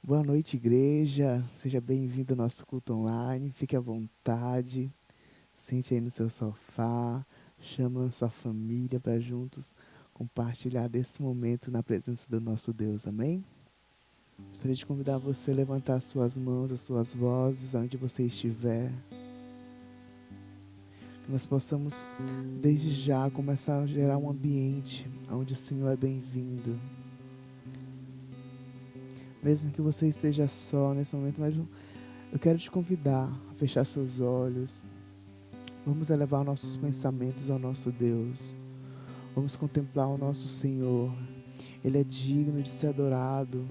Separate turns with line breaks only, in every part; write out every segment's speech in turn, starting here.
Boa noite, igreja. Seja bem-vindo ao nosso culto online. Fique à vontade. Sente aí no seu sofá. Chama a sua família para juntos compartilhar desse momento na presença do nosso Deus. Amém? Gostaria de convidar você a levantar as suas mãos, as suas vozes, onde você estiver. Que nós possamos, desde já, começar a gerar um ambiente onde o Senhor é bem-vindo. Mesmo que você esteja só nesse momento, mas eu quero te convidar a fechar seus olhos. Vamos elevar nossos pensamentos ao nosso Deus. Vamos contemplar o nosso Senhor. Ele é digno de ser adorado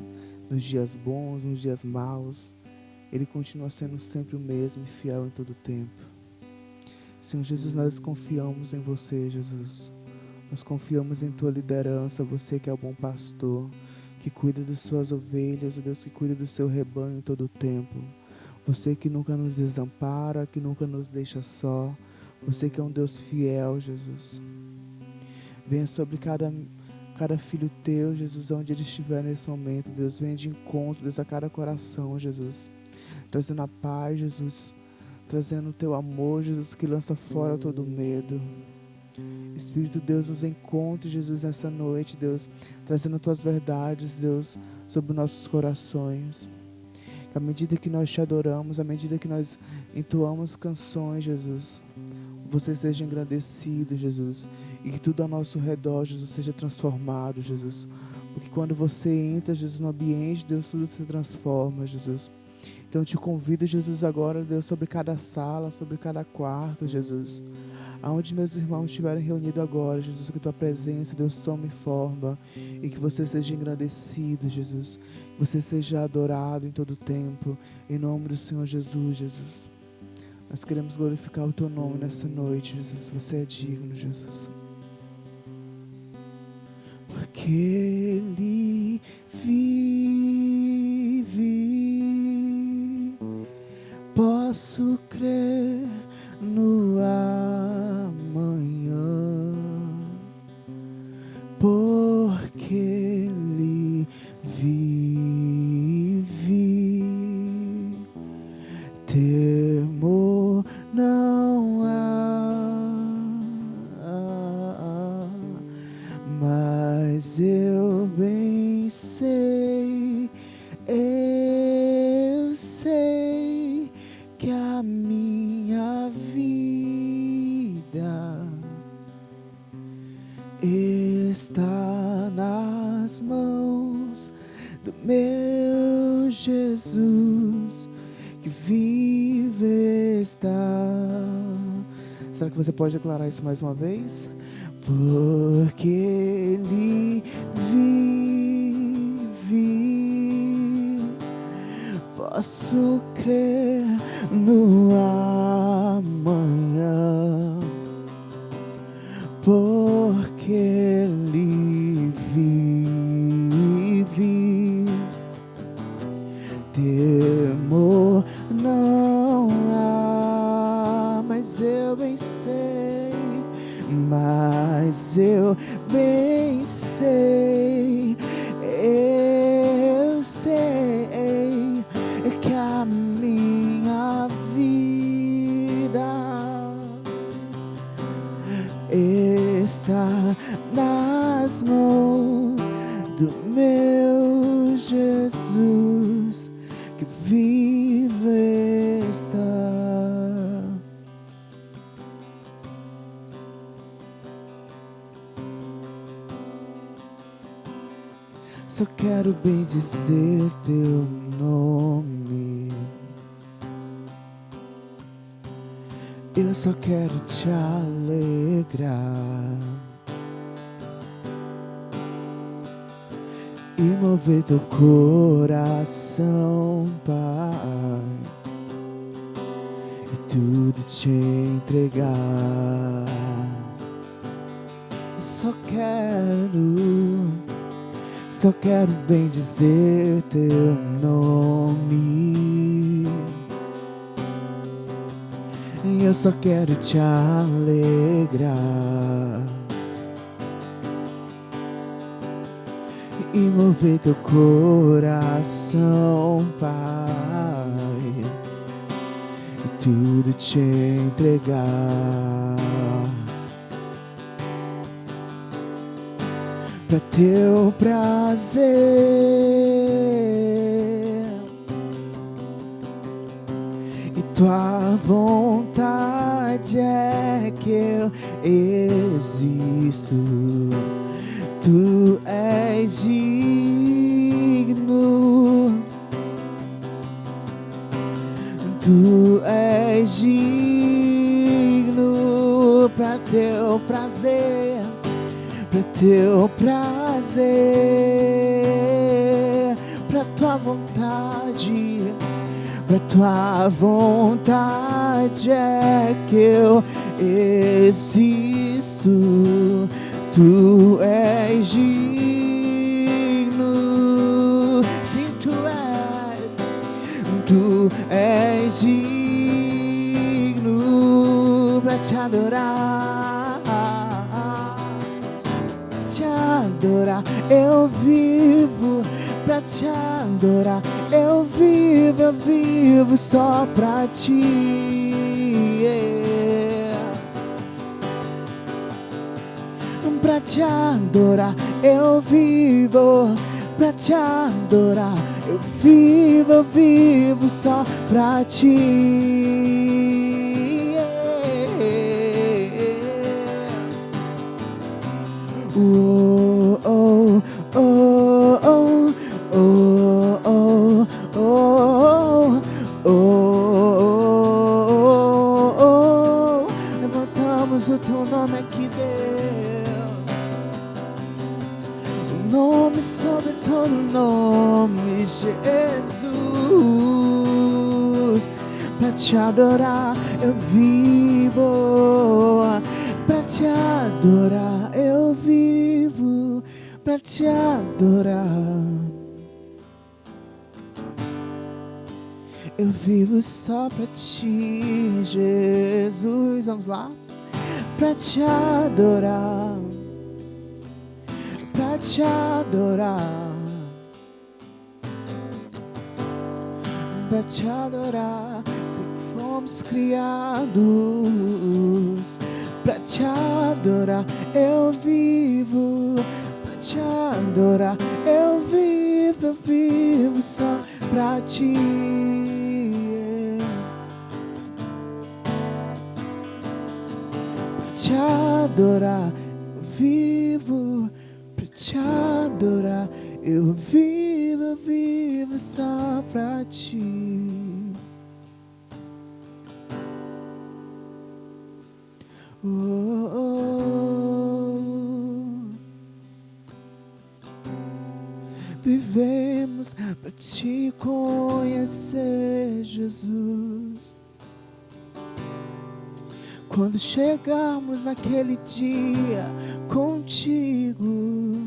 nos dias bons, nos dias maus. Ele continua sendo sempre o mesmo e fiel em todo o tempo. Senhor Jesus, nós confiamos em você, Jesus. Nós confiamos em tua liderança, você que é o bom pastor, que cuida das suas ovelhas, o Deus que cuida do seu rebanho em todo o tempo. Você que nunca nos desampara, que nunca nos deixa só. Você que é um Deus fiel, Jesus. Venha sobre cada filho teu, Jesus, onde ele estiver nesse momento. Deus, venha de encontro, Deus, a cada coração, Jesus. Trazendo a paz, Jesus. Trazendo o teu amor, Jesus, que lança fora todo medo. Espírito Deus, nos encontre, Jesus, nessa noite, Deus. Trazendo tuas verdades, Deus, sobre nossos corações. À medida que nós te adoramos, à medida que nós entoamos canções, Jesus, você seja engrandecido, Jesus, e que tudo ao nosso redor, Jesus, seja transformado, Jesus, porque quando você entra, Jesus, no ambiente, Deus, tudo se transforma, Jesus. Então eu te convido, Jesus, agora, Deus, sobre cada sala, sobre cada quarto, Jesus, aonde meus irmãos estiverem reunidos agora, Jesus, que tua presença, Deus, tome forma e que você seja engrandecido, Jesus, que você seja adorado em todo o tempo, em nome do Senhor Jesus, Jesus. Nós queremos glorificar o teu nome nessa noite, Jesus. Você é digno, Jesus. Porque Ele vive, posso crer no amanhã, porque Ele vive, temor não há, mas eu bem sei, eu sei que a minha vida está nas mãos do meu Jesus, que vive está. Será que você pode declarar isso mais uma vez? Porque Ele vive, posso crer no amanhã, porque Ele vive, temor não há, mas eu bem sei, eu sei que a minha vida está nas mãos do meu Jesus, que vive está. Só quero bem dizer teu nome, eu só quero te alegrar e mover teu coração, Pai, e tudo te entregar. Eu só quero bem dizer teu nome, e eu só quero te alegrar e mover teu coração, Pai, e tudo te entregar pra teu prazer e tua vontade é que eu existo. Tu és digno, tu és digno pra teu prazer, pra teu prazer, pra tua vontade, pra tua vontade é que eu existo. Tu és digno, sim, tu és digno pra te adorar, eu vivo pra te adorar, eu vivo só pra ti, pra te adorar, eu vivo pra te adorar, eu vivo só pra ti. Oh, oh, oh, oh, oh, oh, oh, oh, oh. Levantamos o teu nome aqui, Deus. Nome sobre todo nome, Jesus. Pra te adorar eu vivo, pra te adorar eu vivo, pra te adorar eu vivo só pra ti, Jesus. Vamos lá. Pra te adorar, pra te adorar, pra te adorar, porque fomos criados. Pra te adorar eu vivo, pra te adorar eu vivo só pra ti. Pra te adorar eu vivo, pra te adorar eu vivo só pra ti. Oh, oh, oh. Vivemos pra te conhecer, Jesus. Quando chegarmos naquele dia contigo,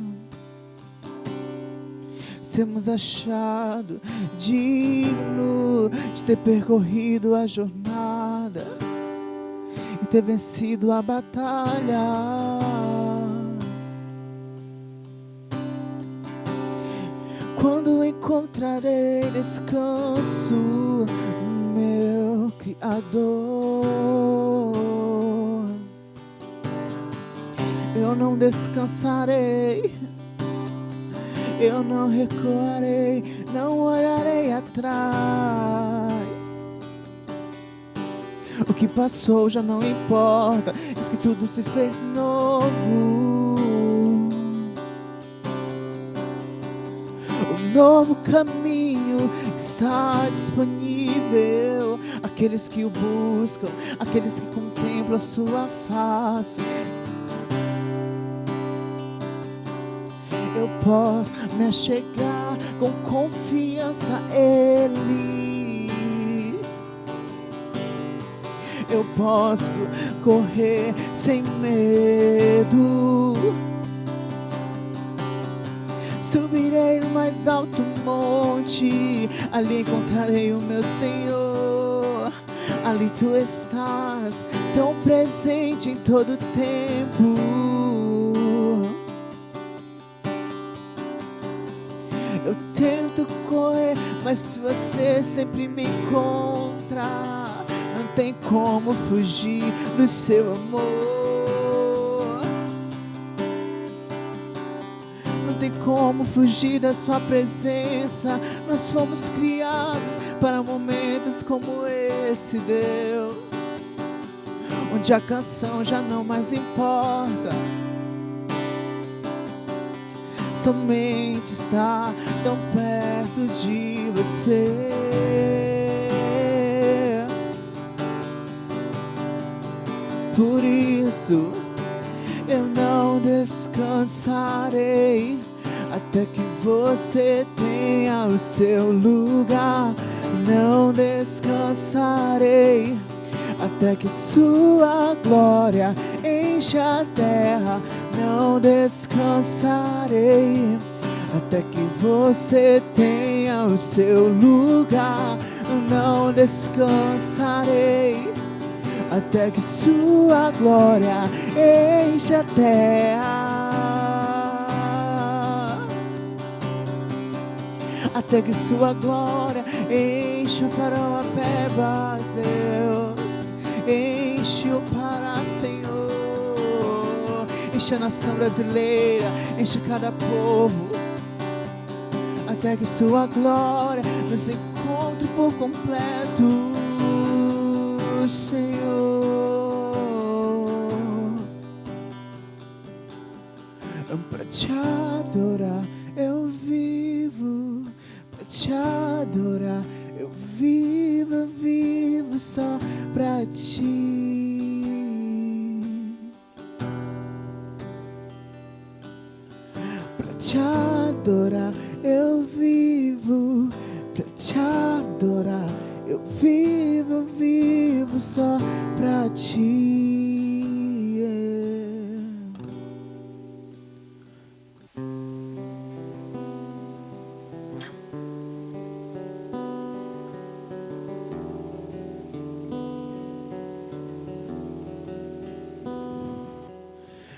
sermos achados digno de ter percorrido a jornada e ter vencido a batalha. Quando encontrarei descanso, meu Criador, eu não descansarei, eu não recuarei, não olharei atrás. O que passou já não importa, diz que tudo se fez novo. Um novo caminho está disponível. Aqueles que o buscam, aqueles que contemplam a sua face. Eu posso me achegar com confiança a Ele. Eu posso correr sem medo. Subirei no mais alto monte, ali encontrarei o meu Senhor. Ali tu estás, tão presente em todo tempo. mas se você sempre me encontra, não tem como fugir do seu amor. Não tem como fugir da sua presença. Nós fomos criados para momentos como esse, Deus, onde a canção já não mais importa, somente estar tão perto de você. Por isso eu não descansarei até que você tenha o seu lugar. Não descansarei até que sua glória encha a terra. Não descansarei até que você tenha o seu lugar. Não descansarei até que sua glória encha a terra. Até que sua glória enche o Parauapebas, Deus. Enche o Pará, Senhor. Enche a nação brasileira, enche cada povo. Até que sua glória nos encontre por completo, Senhor. Para te adorar eu vivo, para te adorar eu vivo, vivo só para ti. Para te adorar eu vivo, para te adorar eu vivo, vivo só pra ti.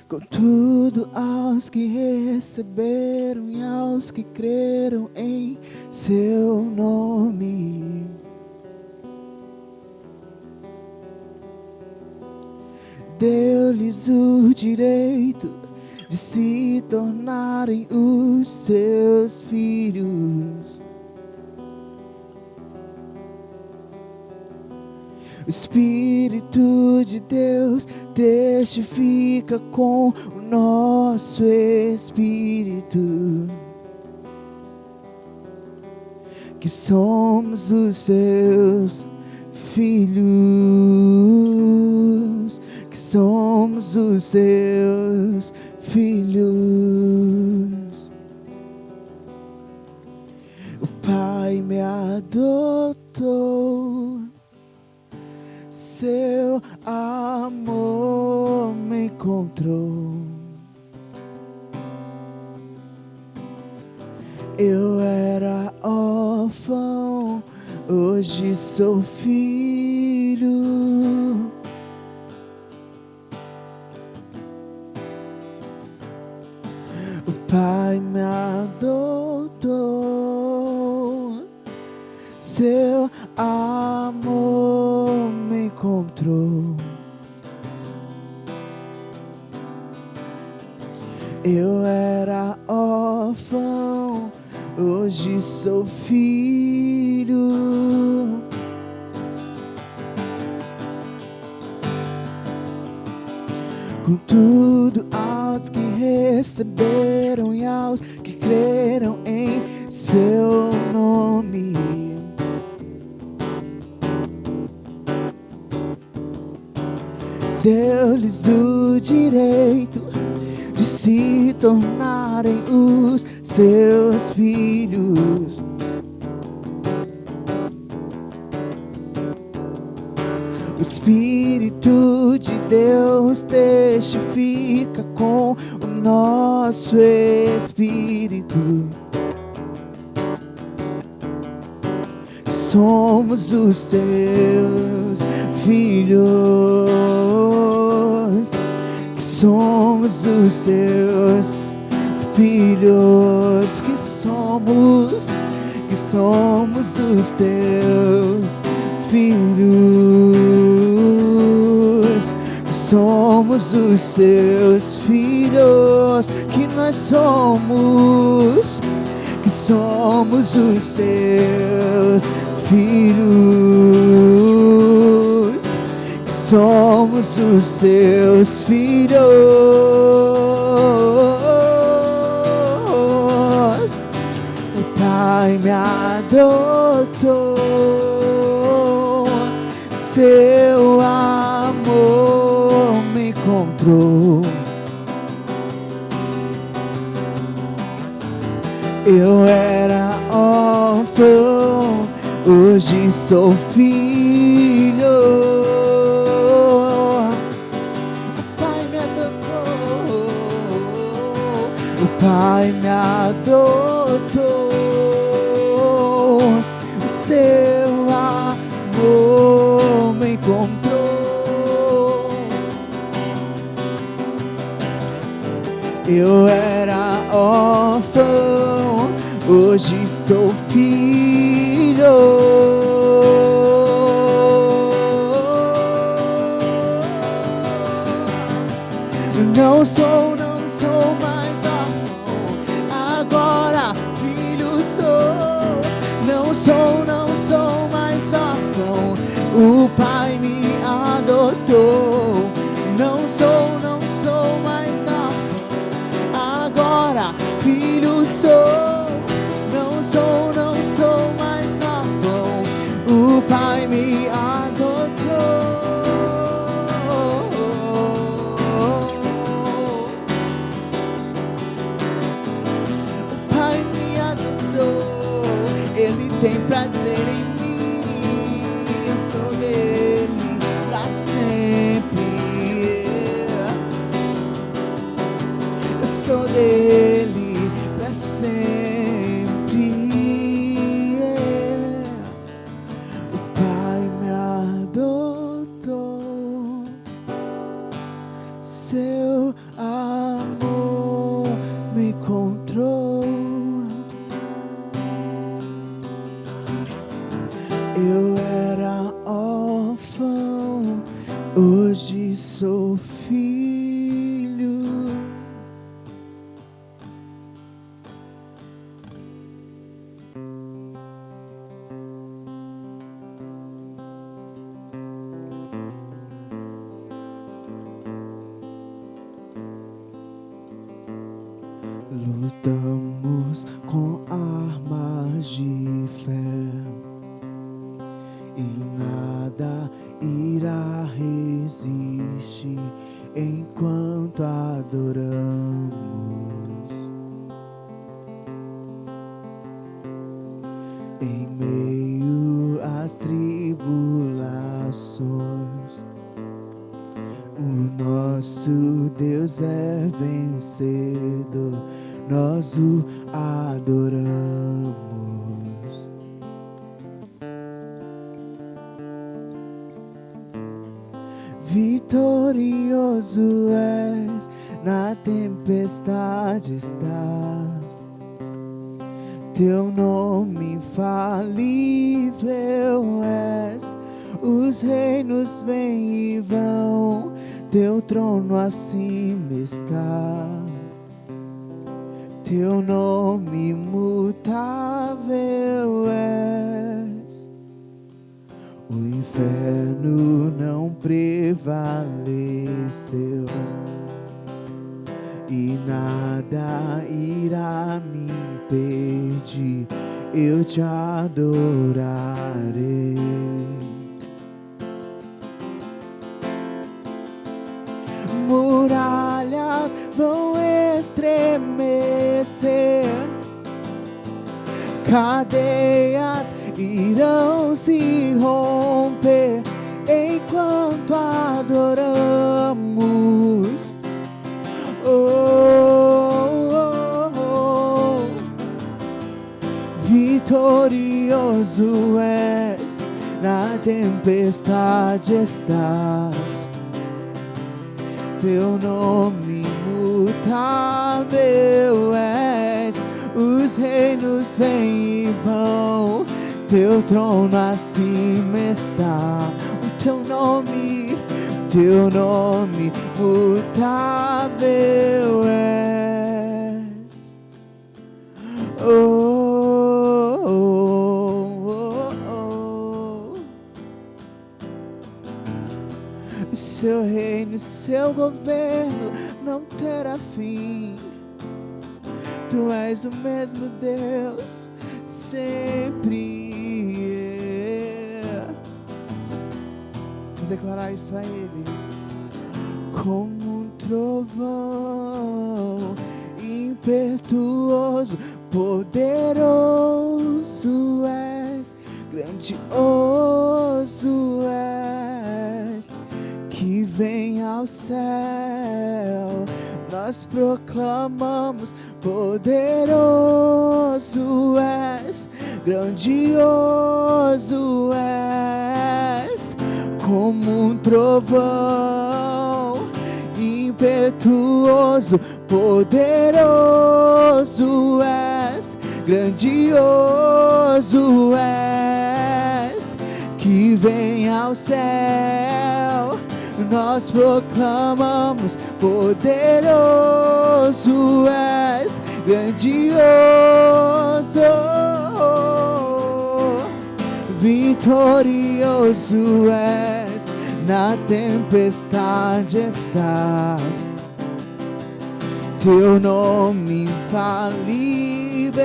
Contudo, aos que receberam e aos que creram em seu nome, deu-lhes o direito de se tornarem os seus filhos. O Espírito de Deus testifica com o nosso espírito que somos os seus filhos, que somos os seus filhos. O Pai me adotou, seu amor me encontrou. Eu era órfão, hoje sou filho. O Pai me adotou, seu amor me encontrou. Eu era órfão, hoje sou filho. Contudo, aos que receberam e aos que creram em seu nome, deu-lhes o direito de se tornarem os seus filhos. O Espírito de Deus testifica com o nosso espírito que somos os seus filhos, que somos os seus filhos, que somos que somos os teus filhos, que somos os seus filhos, que nós somos, que somos os seus filhos, que somos os seus filhos. O Pai me adotou, seu amor me encontrou. Eu era órfão, hoje sou filho. O Pai me adotou, o Pai me adotou, o seu amor me encontrou. Eu era órfão, hoje sou filho. Não sou mais órfão, agora filho sou. Não sou mais órfão, o Pai me adotou. Não sou mais órfão, agora filho sou. Não sou mais órfão, o Pai me adotou. O Pai me adotou, Ele tem prazer em mim. Eu sou dele pra sempre. Eu sou dele pra sempre. O Pai me adotou, seu amor me encontrou. Eu era órfão, hoje sou filho. Lutamos com armas de fé e nada irá resistir enquanto adoramos. Em meio às tribulações, o nosso Deus é vencedor, nós o adoramos. Vitorioso és, na tempestade estás. Teu nome infalível és, os reinos vêm e vão, teu trono acima está. Teu nome imutável és, o inferno não prevaleceu e nada irá me impedir, eu te adorarei. Muralhas vão estremecer, cadeias irão se romper enquanto adoramos. Vitorioso és, na tempestade estás. Teu nome imutável és, Os reinos vêm e vão, teu trono acima está. O teu nome mutável és. Oh, oh, oh, oh. Seu reino, seu governo não terá fim. Tu és o mesmo Deus sempre. Vamos declarar isso a Ele. Como um trovão impetuoso, poderoso és, grandioso és, que vem ao céu. Nós proclamamos, poderoso és, grandioso és, como um trovão impetuoso, poderoso és, grandioso és, que vem ao céu. Nós proclamamos, poderoso és, grandioso, vitorioso és, na tempestade estás. Teu nome infalível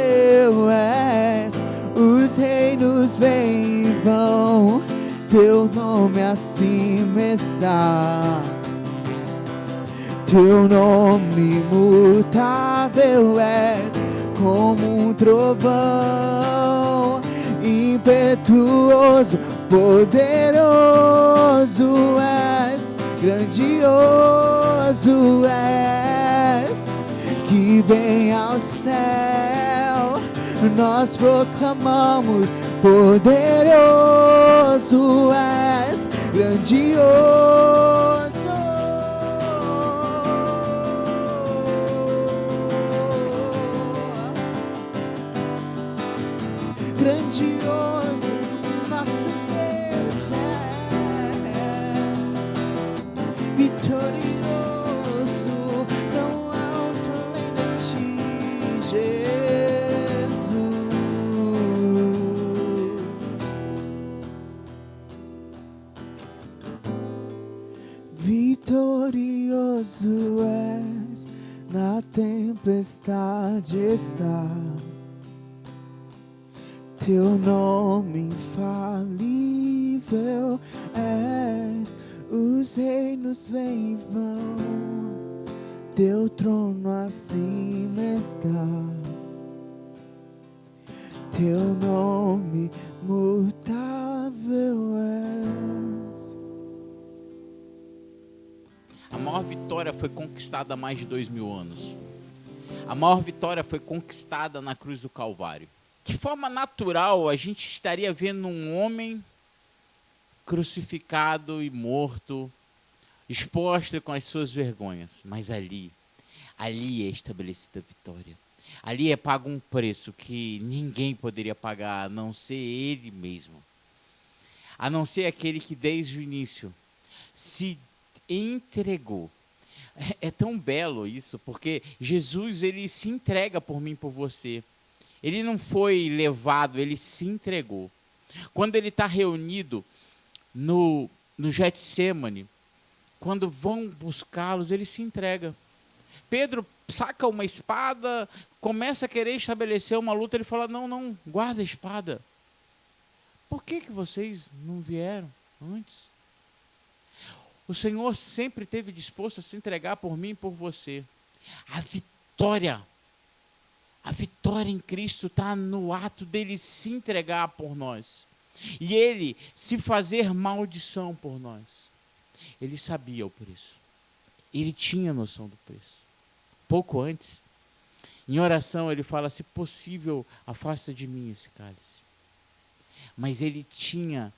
és, os reinos vêm e vão, teu nome acima está. Teu nome mutável és, como um trovão impetuoso, poderoso és, grandioso és, que vem ao céu. Nós proclamamos, poderoso és, grandioso, grandioso, nosso Deus é vitorioso, não há outro além de ti, Jesus. Vitorioso és, na tempestade está. Teu nome infalível és, os reinos vêm e vão, teu trono acima está. Teu nome mutável és.
A maior vitória foi conquistada há mais de 2000 anos. A maior vitória foi conquistada na cruz do Calvário. De forma natural, a gente estaria vendo um homem crucificado e morto, exposto com as suas vergonhas. Mas ali é estabelecida a vitória. Ali é pago um preço que ninguém poderia pagar, a não ser Ele mesmo. A não ser aquele que desde o início se entregou. É tão belo isso, porque Jesus, ele se entrega por mim e por você. Ele não foi levado, ele se entregou. Quando ele está reunido no Getsêmani, quando vão buscá-los, ele se entrega. Pedro saca uma espada, começa a querer estabelecer uma luta, ele fala, não, guarda a espada. Por que vocês não vieram antes? O Senhor sempre esteve disposto a se entregar por mim e por você. A vitória em Cristo está no ato dele se entregar por nós. E ele se fazer maldição por nós. Ele sabia o preço. Ele tinha noção do preço. Pouco antes, em oração, ele fala, se possível, afasta de mim esse cálice. Mas ele tinha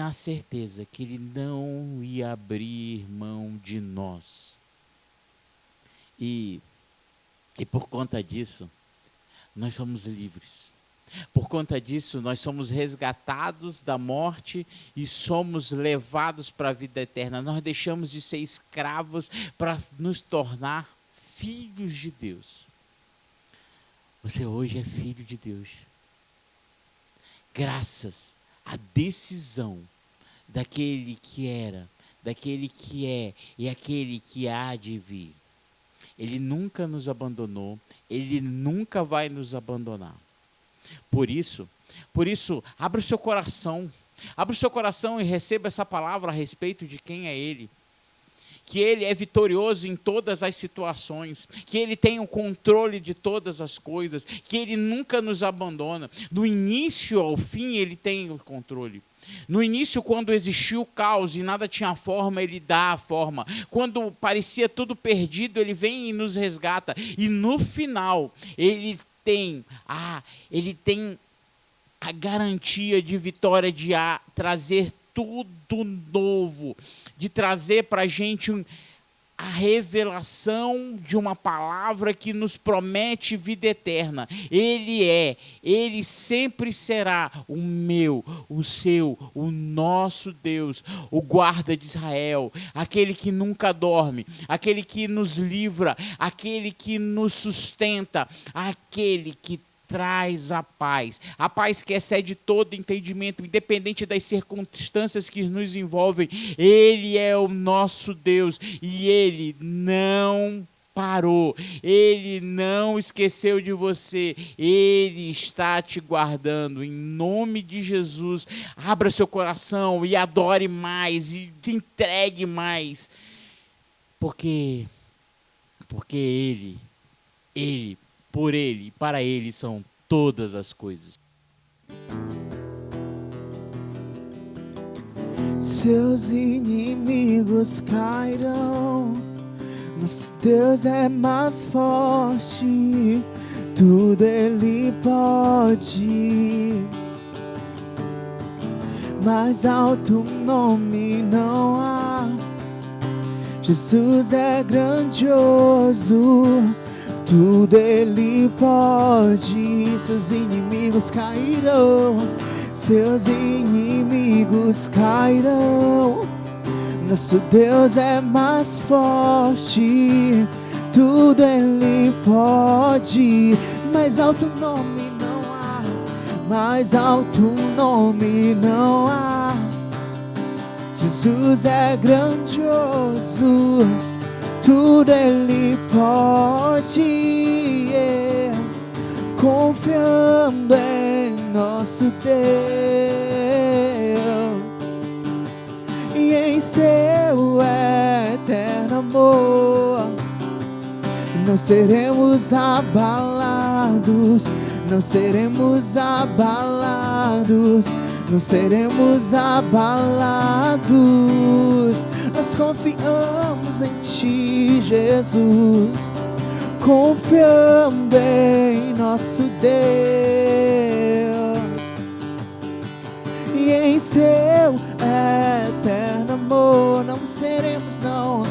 a certeza que ele não ia abrir mão de nós. E E por conta disso, nós somos livres. Por conta disso, nós somos resgatados da morte e somos levados para a vida eterna. Nós deixamos de ser escravos para nos tornar filhos de Deus. Você hoje é filho de Deus. Graças à decisão daquele que era, daquele que é e aquele que há de vir. Ele nunca nos abandonou, ele nunca vai nos abandonar. Por isso, abra o seu coração e receba essa palavra a respeito de quem é Ele. Que Ele é vitorioso em todas as situações, que Ele tem o controle de todas as coisas, que Ele nunca nos abandona. Do início ao fim, Ele tem o controle. No início, quando existiu o caos e nada tinha forma, Ele dá a forma. Quando parecia tudo perdido, Ele vem e nos resgata. E no final, Ele tem a garantia de vitória, de trazer tudo novo, de trazer para a gente a revelação de uma palavra que nos promete vida eterna. Ele sempre será o meu, o seu, o nosso Deus, o guarda de Israel, aquele que nunca dorme, aquele que nos livra, aquele que nos sustenta, aquele que traz a paz que excede todo entendimento, independente das circunstâncias que nos envolvem. Ele é o nosso Deus e Ele não parou, Ele não esqueceu de você, Ele está te guardando. Em nome de Jesus, abra seu coração e adore mais, e se entregue mais, porque Ele, por Ele e para Ele são todas as coisas.
Seus inimigos cairão, nosso Deus é mais forte, tudo Ele pode. Mais alto nome não há, Jesus é grandioso, tudo Ele pode. Seus inimigos cairão, seus inimigos cairão. Nosso Deus é mais forte, tudo Ele pode. Mais alto nome não há, mais alto nome não há. Jesus é grandioso, tudo Ele pode, yeah. Confiando em nosso Deus e em seu eterno amor, não seremos abalados, não seremos abalados, não seremos abalados. Nós confiamos em Ti, Jesus, confiando em nosso Deus e em seu eterno amor. Não seremos, não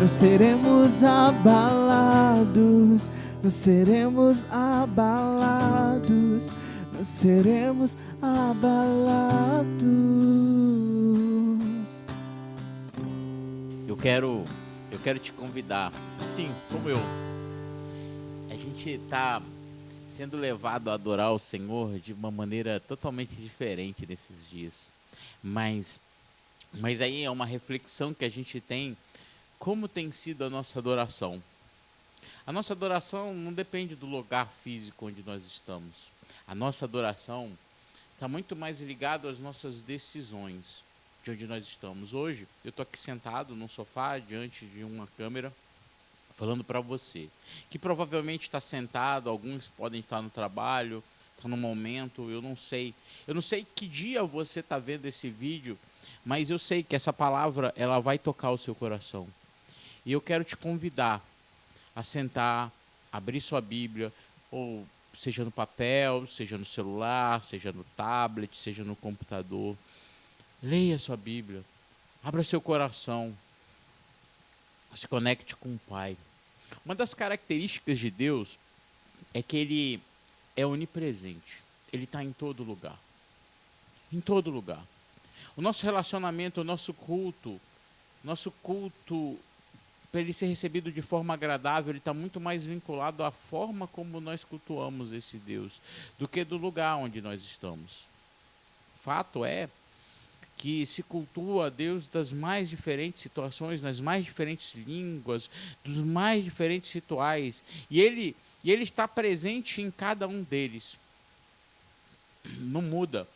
seremos abalados, não seremos abalados, não seremos abalados.
Eu quero te convidar, assim como eu. A gente está sendo levado a adorar o Senhor de uma maneira totalmente diferente nesses dias. Mas aí é uma reflexão que a gente tem, como tem sido a nossa adoração. A nossa adoração não depende do lugar físico onde nós estamos. A nossa adoração está muito mais ligada às nossas decisões de onde nós estamos. Hoje, eu estou aqui sentado num sofá, diante de uma câmera, falando para você, que provavelmente está sentado, alguns podem estar no trabalho, está no momento, eu não sei que dia você está vendo esse vídeo, mas eu sei que essa palavra, ela vai tocar o seu coração. E eu quero te convidar a sentar, abrir sua Bíblia, ou seja no papel, seja no celular, seja no tablet, seja no computador. Leia sua Bíblia, abra seu coração, se conecte com o Pai. Uma das características de Deus é que ele é onipresente. Ele está em todo lugar. Em todo lugar. O nosso relacionamento, o nosso culto, para ele ser recebido de forma agradável, ele está muito mais vinculado à forma como nós cultuamos esse Deus, do que do lugar onde nós estamos. Fato é que se cultua a Deus das mais diferentes situações, nas mais diferentes línguas, dos mais diferentes rituais, e ele está presente em cada um deles. Não muda.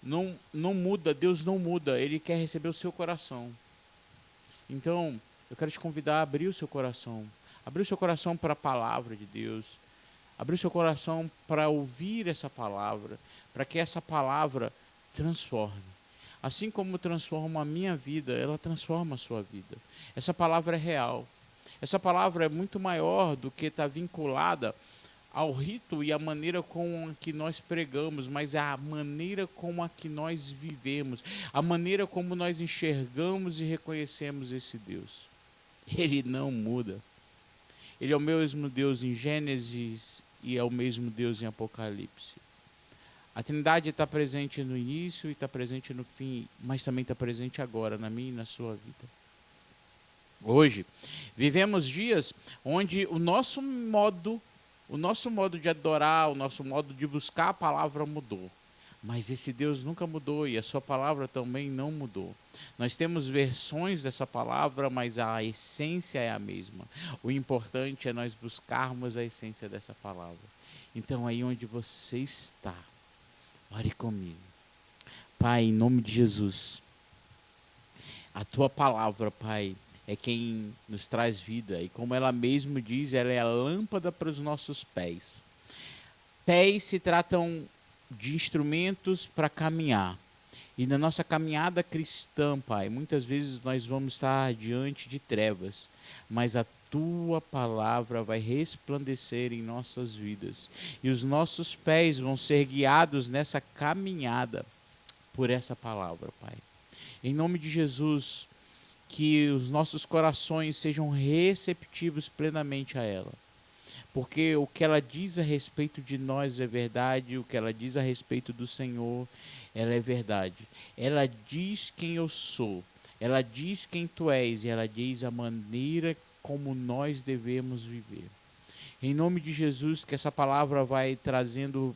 Não muda, Deus não muda, Ele quer receber o seu coração. Então, eu quero te convidar a abrir o seu coração para a palavra de Deus, abrir o seu coração para ouvir essa palavra, para que essa palavra transforme. Assim como transforma a minha vida, ela transforma a sua vida. Essa palavra é real. Essa palavra é muito maior do que estar vinculada ao rito e a maneira com a que nós pregamos, mas a maneira com a que nós vivemos, a maneira como nós enxergamos e reconhecemos esse Deus. Ele não muda. Ele é o mesmo Deus em Gênesis e é o mesmo Deus em Apocalipse. A Trindade está presente no início e está presente no fim, mas também está presente agora, na minha e na sua vida. Hoje, vivemos dias onde o nosso modo de adorar, o nosso modo de buscar a palavra mudou. Mas esse Deus nunca mudou e a sua palavra também não mudou. Nós temos versões dessa palavra, mas a essência é a mesma. O importante é nós buscarmos a essência dessa palavra. Então, aí onde você está, ore comigo. Pai, em nome de Jesus, a tua palavra, Pai, é quem nos traz vida. E como ela mesmo diz, ela é a lâmpada para os nossos pés. Pés se tratam de instrumentos para caminhar. E na nossa caminhada cristã, Pai, muitas vezes nós vamos estar diante de trevas, mas a tua palavra vai resplandecer em nossas vidas. E os nossos pés vão ser guiados nessa caminhada por essa palavra, Pai. Em nome de Jesus, que os nossos corações sejam receptivos plenamente a ela. Porque o que ela diz a respeito de nós é verdade, o que ela diz a respeito do Senhor, ela é verdade. Ela diz quem eu sou, ela diz quem tu és, e ela diz a maneira como nós devemos viver. Em nome de Jesus, que essa palavra vai trazendo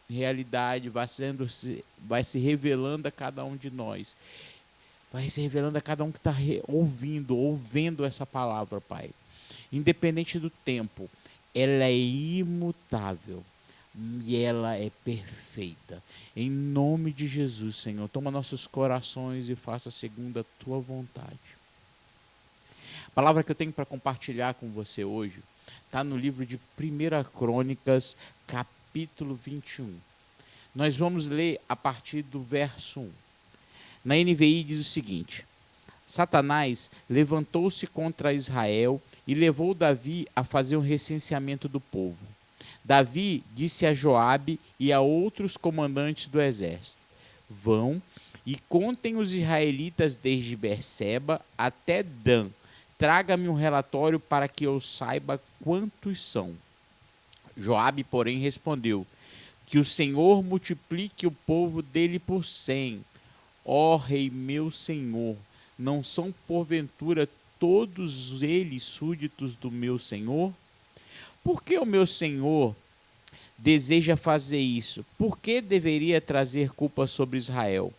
realidade, vai se revelando a cada um de nós. Vai se revelando a cada um que está ouvendo essa palavra, Pai. Independente do tempo, ela é imutável e ela é perfeita. Em nome de Jesus, Senhor, toma nossos corações e faça segundo a tua vontade. A palavra que eu tenho para compartilhar com você hoje está no livro de 1 Crônicas, capítulo 21. Nós vamos ler a partir do verso 1. Na NVI diz o seguinte: Satanás levantou-se contra Israel e levou Davi a fazer um recenseamento do povo. Davi disse a Joabe e a outros comandantes do exército: vão e contem os israelitas desde Berseba até Dan. Traga-me um relatório para que eu saiba quantos são. Joabe, porém, respondeu: que o Senhor multiplique o povo dele por 100. Ó rei meu senhor, não são porventura todos eles súditos do meu senhor? Por que o meu senhor deseja fazer isso? Por que deveria trazer culpa sobre Israel?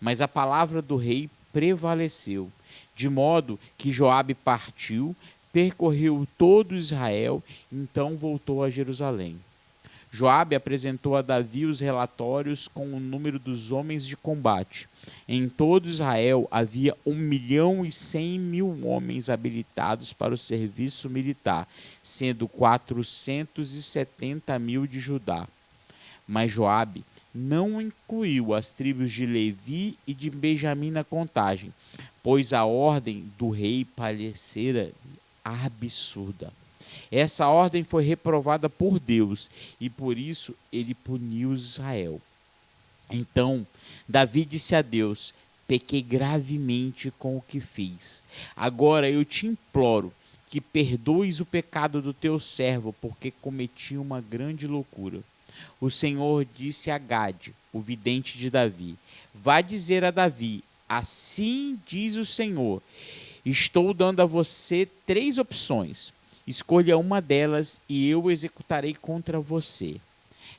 Mas a palavra do rei prevaleceu, de modo que Joabe partiu, percorreu todo Israel, então voltou a Jerusalém. Joabe apresentou a Davi os relatórios com o número dos homens de combate. Em todo Israel havia 1.100.000 homens habilitados para o serviço militar, sendo 470.000 de Judá. Mas Joabe não incluiu as tribos de Levi e de Benjamim na contagem, pois a ordem do rei parecera absurda. Essa ordem foi reprovada por Deus e por isso ele puniu Israel. Então Davi disse a Deus: pequei gravemente com o que fiz. Agora eu te imploro que perdoes o pecado do teu servo, porque cometi uma grande loucura. O Senhor disse a Gade, o vidente de Davi: vá dizer a Davi, assim diz o Senhor, estou dando a você 3 opções. Escolha uma delas e eu executarei contra você.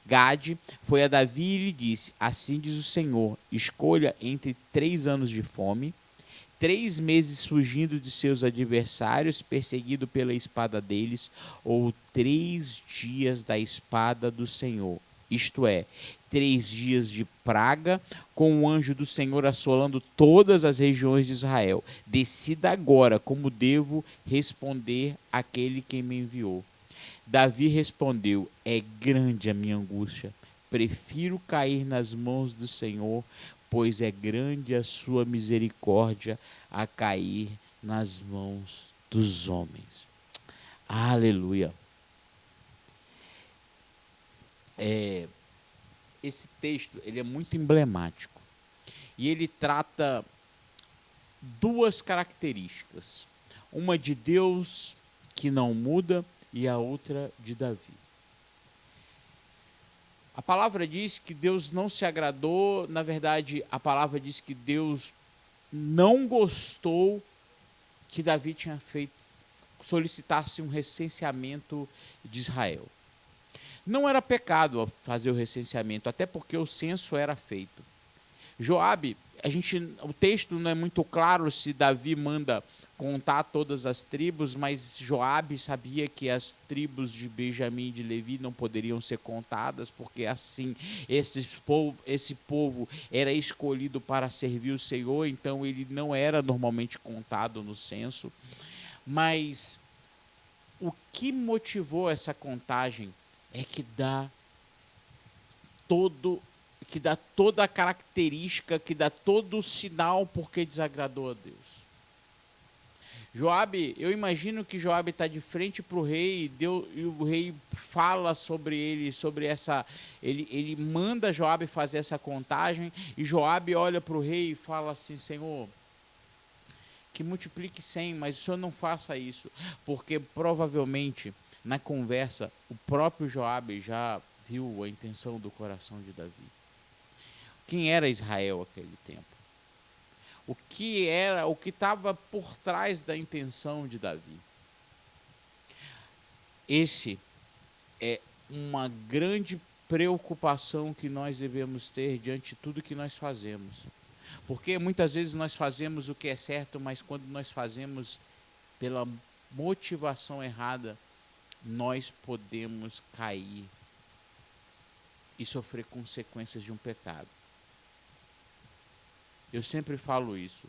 Gade foi a Davi e lhe disse, assim diz o Senhor, escolha entre 3 anos de fome, 3 meses fugindo de seus adversários, perseguido pela espada deles, ou 3 dias da espada do Senhor. Isto é, 3 dias de praga, com o anjo do Senhor assolando todas as regiões de Israel. Decida agora como devo responder àquele que me enviou. Davi respondeu, é grande a minha angústia. Prefiro cair nas mãos do Senhor, pois é grande a sua misericórdia a cair nas mãos dos homens. Aleluia. Esse texto ele é muito emblemático e ele trata 2 características. Uma de Deus que não muda e a outra de Davi. A palavra diz que Deus não se agradou, na verdade, a palavra diz que Deus não gostou que Davi tinha solicitasse um recenseamento de Israel. Não era pecado fazer o recenseamento, até porque o censo era feito. Joabe, o texto não é muito claro se Davi manda contar todas as tribos, mas Joabe sabia que as tribos de Benjamim e de Levi não poderiam ser contadas, porque assim esse povo era escolhido para servir o Senhor, então ele não era normalmente contado no censo. Mas o que motivou essa contagem é que dá toda a característica, que dá todo o sinal porque desagradou a Deus. Joabe, eu imagino que Joabe está de frente para o rei e o rei fala sobre ele, ele manda Joabe fazer essa contagem e Joabe olha para o rei e fala assim, Senhor, que multiplique 100, mas o Senhor não faça isso, porque provavelmente na conversa o próprio Joabe já viu a intenção do coração de Davi. Quem era Israel naquele tempo? O que estava por trás da intenção de Davi? Esse é uma grande preocupação que nós devemos ter diante de tudo que nós fazemos. Porque muitas vezes nós fazemos o que é certo, mas quando nós fazemos pela motivação errada, nós podemos cair e sofrer consequências de um pecado. Eu sempre falo isso.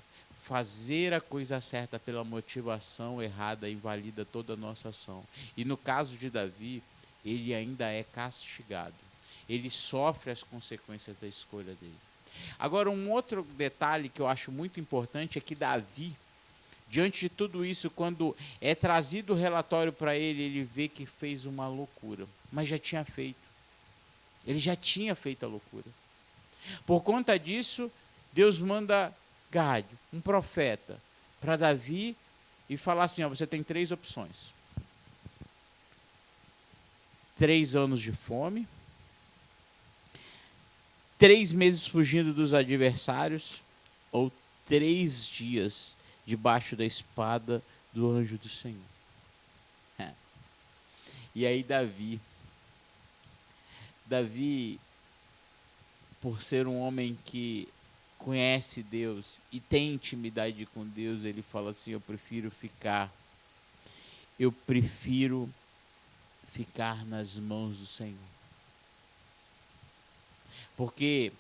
Fazer a coisa certa pela motivação errada invalida toda a nossa ação. E no caso de Davi, ele ainda é castigado. Ele sofre as consequências da escolha dele. Agora, um outro detalhe que eu acho muito importante é que Davi, diante de tudo isso, quando é trazido o relatório para ele, ele vê que fez uma loucura. Mas já tinha feito. Ele já tinha feito a loucura. Por conta disso, Deus manda Gade, um profeta, para Davi e falar assim, você tem 3 opções. 3 anos de fome, 3 meses fugindo dos adversários, ou 3 dias debaixo da espada do anjo do Senhor. E aí Davi, por ser um homem que conhece Deus e tem intimidade com Deus, ele fala assim, eu prefiro ficar nas mãos do Senhor. Porque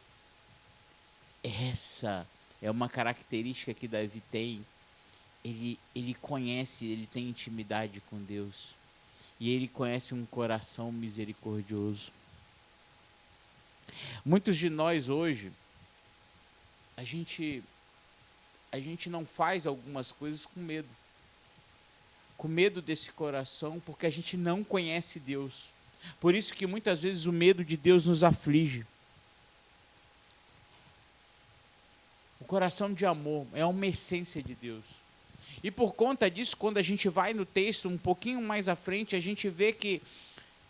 essa é uma característica que Davi tem. Ele conhece, ele tem intimidade com Deus. E ele conhece um coração misericordioso. Muitos de nós hoje, a gente não faz algumas coisas com medo. Com medo desse coração, porque a gente não conhece Deus. Por isso que muitas vezes o medo de Deus nos aflige. O coração de amor é uma essência de Deus. E por conta disso, quando a gente vai no texto um pouquinho mais à frente, a gente vê que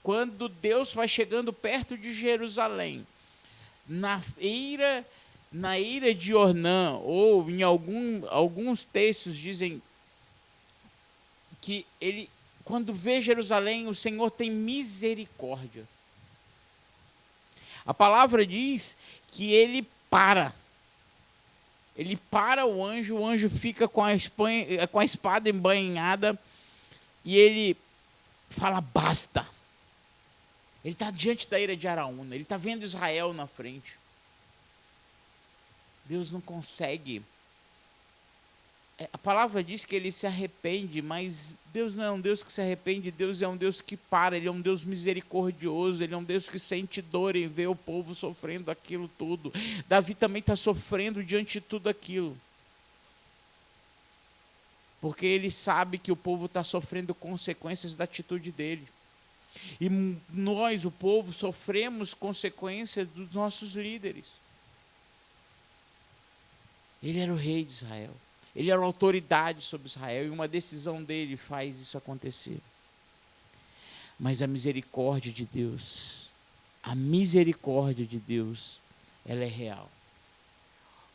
quando Deus vai chegando perto de Jerusalém, na ira de Ornã, ou em alguns textos dizem que ele, quando vê Jerusalém, o Senhor tem misericórdia. A palavra diz que ele para o anjo fica com a espada embainhada e ele fala, basta. Ele está diante da ira de Araúna, ele está vendo Israel na frente. Deus não consegue. A palavra diz que ele se arrepende, mas Deus não é um Deus que se arrepende, Deus é um Deus que para, ele é um Deus misericordioso, ele é um Deus que sente dor em ver o povo sofrendo aquilo tudo. Davi também está sofrendo diante de tudo aquilo. Porque ele sabe que o povo está sofrendo consequências da atitude dele. E nós, o povo, sofremos consequências dos nossos líderes. Ele era o rei de Israel. Ele era a autoridade sobre Israel. E uma decisão dele faz isso acontecer. Mas a misericórdia de Deus, ela é real.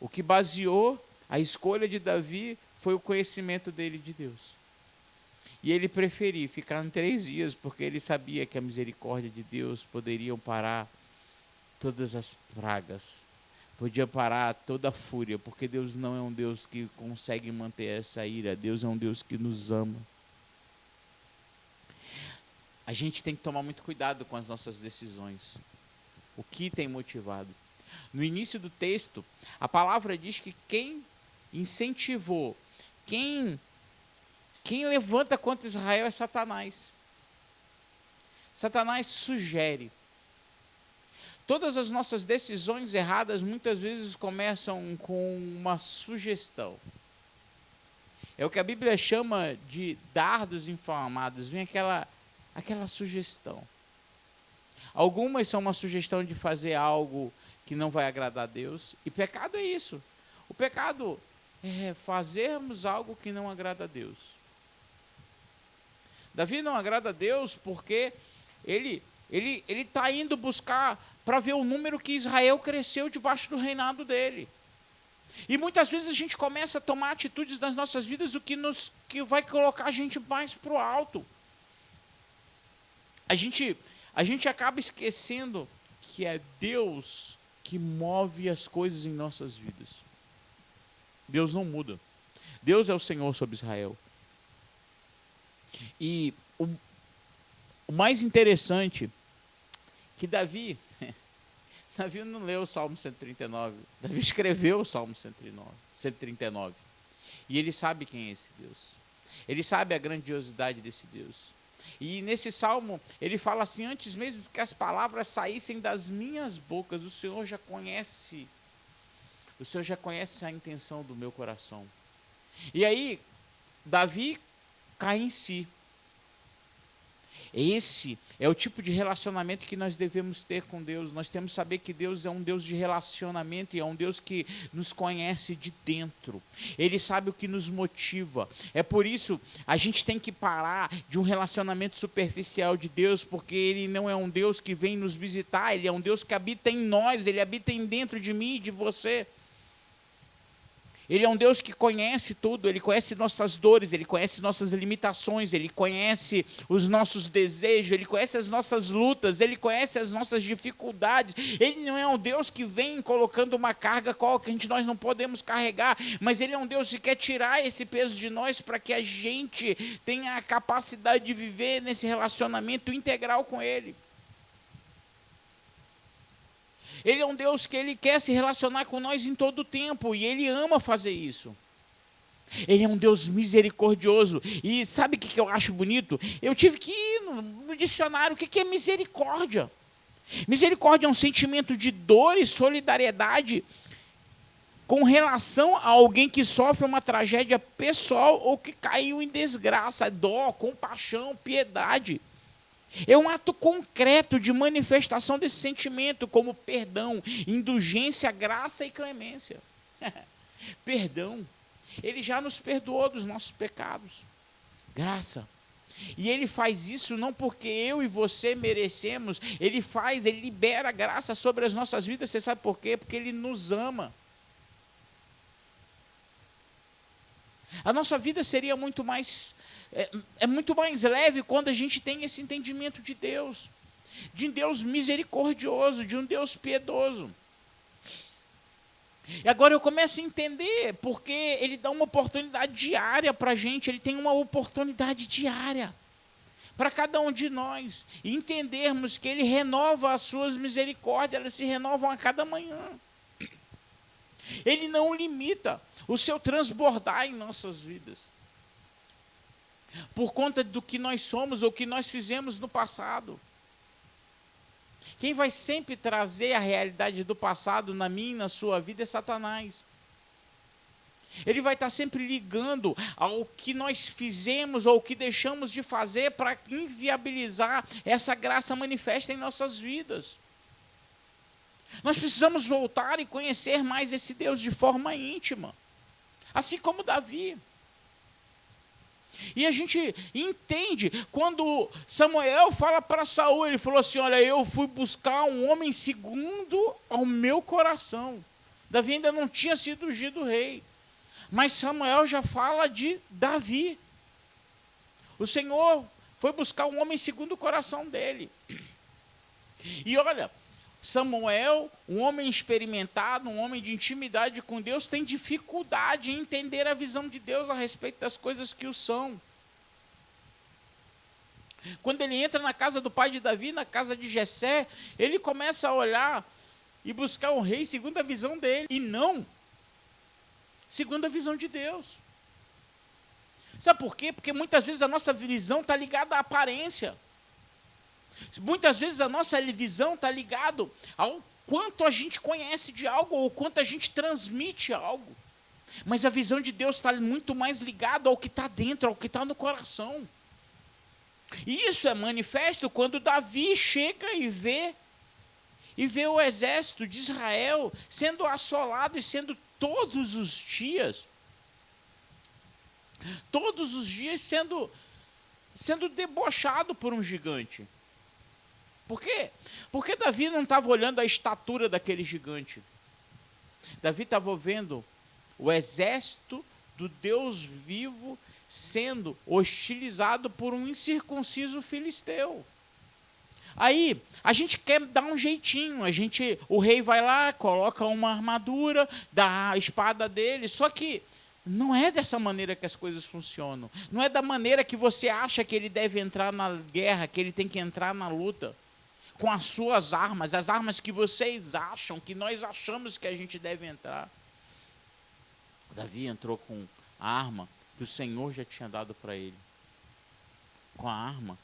O que baseou a escolha de Davi foi o conhecimento dele de Deus. E ele preferiu ficar em 3 dias, porque ele sabia que a misericórdia de Deus poderia parar todas as pragas, podia parar toda a fúria, porque Deus não é um Deus que consegue manter essa ira, Deus é um Deus que nos ama. A gente tem que tomar muito cuidado com as nossas decisões. O que tem motivado? No início do texto, a palavra diz que quem incentivou, quem levanta contra Israel é Satanás. Satanás sugere. Todas as nossas decisões erradas muitas vezes começam com uma sugestão. É o que a Bíblia chama de dardos inflamados. Vem aquela sugestão. Algumas são uma sugestão de fazer algo que não vai agradar a Deus. E pecado é isso. O pecado é fazermos algo que não agrada a Deus. Davi não agrada a Deus porque ele está indo buscar para ver o número que Israel cresceu debaixo do reinado dele. E muitas vezes a gente começa a tomar atitudes nas nossas vidas que vai colocar a gente mais para o alto. A gente acaba esquecendo que é Deus que move as coisas em nossas vidas. Deus não muda. Deus é o Senhor sobre Israel. E o mais interessante que Davi não leu o Salmo 139, Davi escreveu o Salmo 139. E ele sabe quem é esse Deus. Ele sabe a grandiosidade desse Deus. E nesse salmo, ele fala assim, antes mesmo que as palavras saíssem das minhas bocas, o Senhor já conhece a intenção do meu coração. E aí, Davi cai em si. Esse é o tipo de relacionamento que nós devemos ter com Deus. Nós temos que saber que Deus é um Deus de relacionamento e é um Deus que nos conhece de dentro. Ele sabe o que nos motiva. É por isso a gente tem que parar de um relacionamento superficial de Deus, porque Ele não é um Deus que vem nos visitar, Ele é um Deus que habita em nós, Ele habita dentro de mim e de você. Ele é um Deus que conhece tudo, Ele conhece nossas dores, Ele conhece nossas limitações, Ele conhece os nossos desejos, Ele conhece as nossas lutas, Ele conhece as nossas dificuldades. Ele não é um Deus que vem colocando uma carga que nós não podemos carregar, mas Ele é um Deus que quer tirar esse peso de nós para que a gente tenha a capacidade de viver nesse relacionamento integral com Ele. Ele é um Deus que Ele quer se relacionar com nós em todo o tempo, e Ele ama fazer isso. Ele é um Deus misericordioso. E sabe o que eu acho bonito? Eu tive que ir no dicionário. O que é misericórdia? Misericórdia é um sentimento de dor e solidariedade com relação a alguém que sofre uma tragédia pessoal ou que caiu em desgraça. Dó, compaixão, piedade. É um ato concreto de manifestação desse sentimento, como perdão, indulgência, graça e clemência. Perdão. Ele já nos perdoou dos nossos pecados. Graça. E Ele faz isso não porque eu e você merecemos, Ele libera graça sobre as nossas vidas. Você sabe por quê? Porque Ele nos ama. A nossa vida seria muito mais leve quando a gente tem esse entendimento de um Deus misericordioso, de um Deus piedoso. E agora eu começo a entender porque Ele dá uma oportunidade diária para a gente, Ele tem uma oportunidade diária para cada um de nós, e entendermos que Ele renova as suas misericórdias, elas se renovam a cada manhã. Ele não limita o seu transbordar em nossas vidas, por conta do que nós somos ou que nós fizemos no passado. Quem vai sempre trazer a realidade do passado na minha e na sua vida é Satanás. Ele vai estar sempre ligando ao que nós fizemos ou o que deixamos de fazer para inviabilizar essa graça manifesta em nossas vidas. Nós precisamos voltar e conhecer mais esse Deus de forma íntima, assim como Davi. E a gente entende quando Samuel fala para Saul, ele falou assim: olha, eu fui buscar um homem segundo ao meu coração. Davi ainda não tinha sido ungido rei, mas Samuel já fala de Davi. O Senhor foi buscar um homem segundo o coração dele. E olha, Samuel, um homem experimentado, um homem de intimidade com Deus, tem dificuldade em entender a visão de Deus a respeito das coisas que o são. Quando ele entra na casa do pai de Davi, na casa de Jessé, ele começa a olhar e buscar um rei segundo a visão dele, e não segundo a visão de Deus. Sabe por quê? Porque muitas vezes a nossa visão está ligada à aparência. Muitas vezes a nossa visão está ligada ao quanto a gente conhece de algo ou quanto a gente transmite algo. Mas a visão de Deus está muito mais ligada ao que está dentro, ao que está no coração. E isso é manifesto quando Davi chega e vê o exército de Israel sendo assolado e sendo todos os dias sendo debochado por um gigante. Por quê? Porque Davi não estava olhando a estatura daquele gigante. Davi estava vendo o exército do Deus vivo sendo hostilizado por um incircunciso filisteu. Aí, a gente quer dar um jeitinho, o rei vai lá, coloca uma armadura, dá a espada dele, só que não é dessa maneira que as coisas funcionam. Não é da maneira que você acha que ele deve entrar na guerra, que ele tem que entrar na luta com as suas armas, as armas que vocês acham, que nós achamos que a gente deve entrar. Davi entrou com a arma que o Senhor já tinha dado para ele, com a arma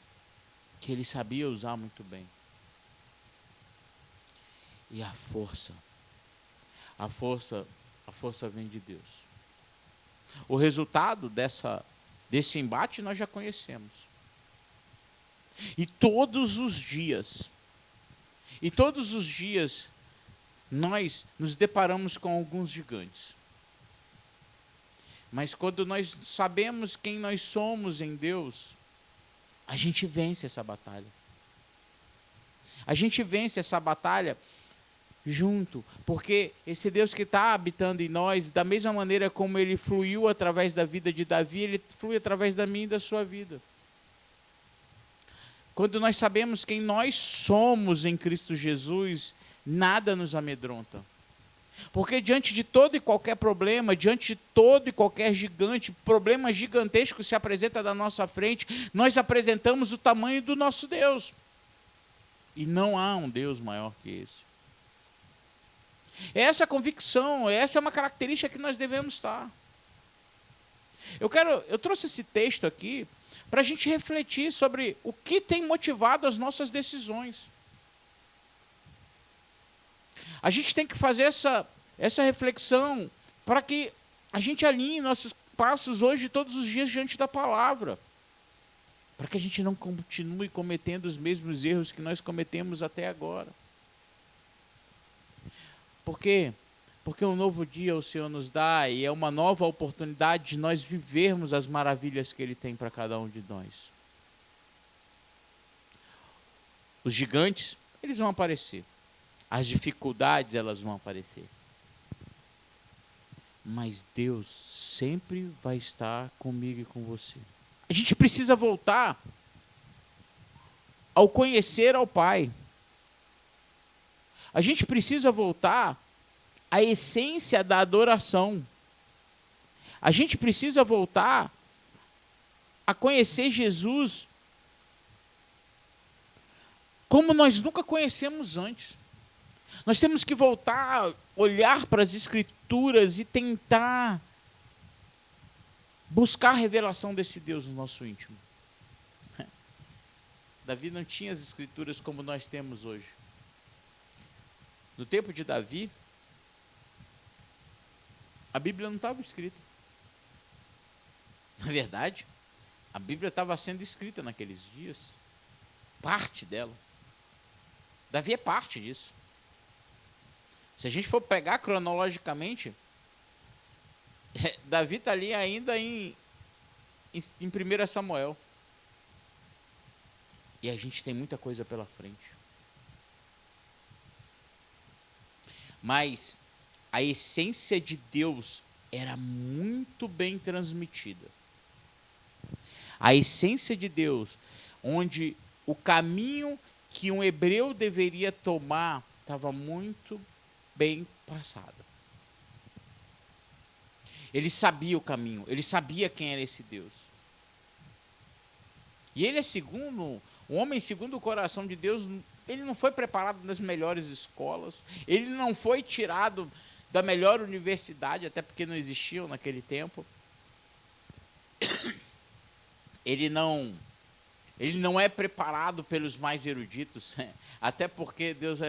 que ele sabia usar muito bem. E a força vem de Deus. O resultado desse embate nós já conhecemos. E todos os dias nós nos deparamos com alguns gigantes. Mas quando nós sabemos quem nós somos em Deus, a gente vence essa batalha. A gente vence essa batalha junto, porque esse Deus que está habitando em nós, da mesma maneira como ele fluiu através da vida de Davi, ele flui através da minha e da sua vida. Quando nós sabemos quem nós somos em Cristo Jesus, nada nos amedronta. Porque diante de todo e qualquer problema, diante de todo e qualquer gigante, problema gigantesco se apresenta na nossa frente, nós apresentamos o tamanho do nosso Deus. E não há um Deus maior que esse. Essa é a convicção, essa é uma característica que nós devemos estar. Eu trouxe esse texto aqui para a gente refletir sobre o que tem motivado as nossas decisões. A gente tem que fazer essa reflexão para que a gente alinhe nossos passos hoje, todos os dias, diante da palavra. Para que a gente não continue cometendo os mesmos erros que nós cometemos até agora. Por quê? Porque um novo dia o Senhor nos dá e é uma nova oportunidade de nós vivermos as maravilhas que Ele tem para cada um de nós. Os gigantes, eles vão aparecer. As dificuldades, elas vão aparecer. Mas Deus sempre vai estar comigo e com você. A gente precisa voltar ao conhecer ao Pai. A gente precisa voltar à essência da adoração. A gente precisa voltar a conhecer Jesus como nós nunca conhecemos antes. Nós temos que voltar a olhar para as Escrituras e tentar buscar a revelação desse Deus no nosso íntimo. Davi não tinha as Escrituras como nós temos hoje. No tempo de Davi, a Bíblia não estava escrita. Na verdade, a Bíblia estava sendo escrita naqueles dias. Parte dela. Davi é parte disso. Se a gente for pegar cronologicamente, Davi está ali ainda em 1 Samuel. E a gente tem muita coisa pela frente. Mas a essência de Deus era muito bem transmitida. A essência de Deus, onde o caminho que um hebreu deveria tomar estava muito bem passado. Ele sabia o caminho, ele sabia quem era esse Deus. E ele é segundo, um homem segundo o coração de Deus. Ele não foi preparado nas melhores escolas, ele não foi tirado da melhor universidade, até porque não existiam naquele tempo. Ele não é preparado pelos mais eruditos, até porque Deus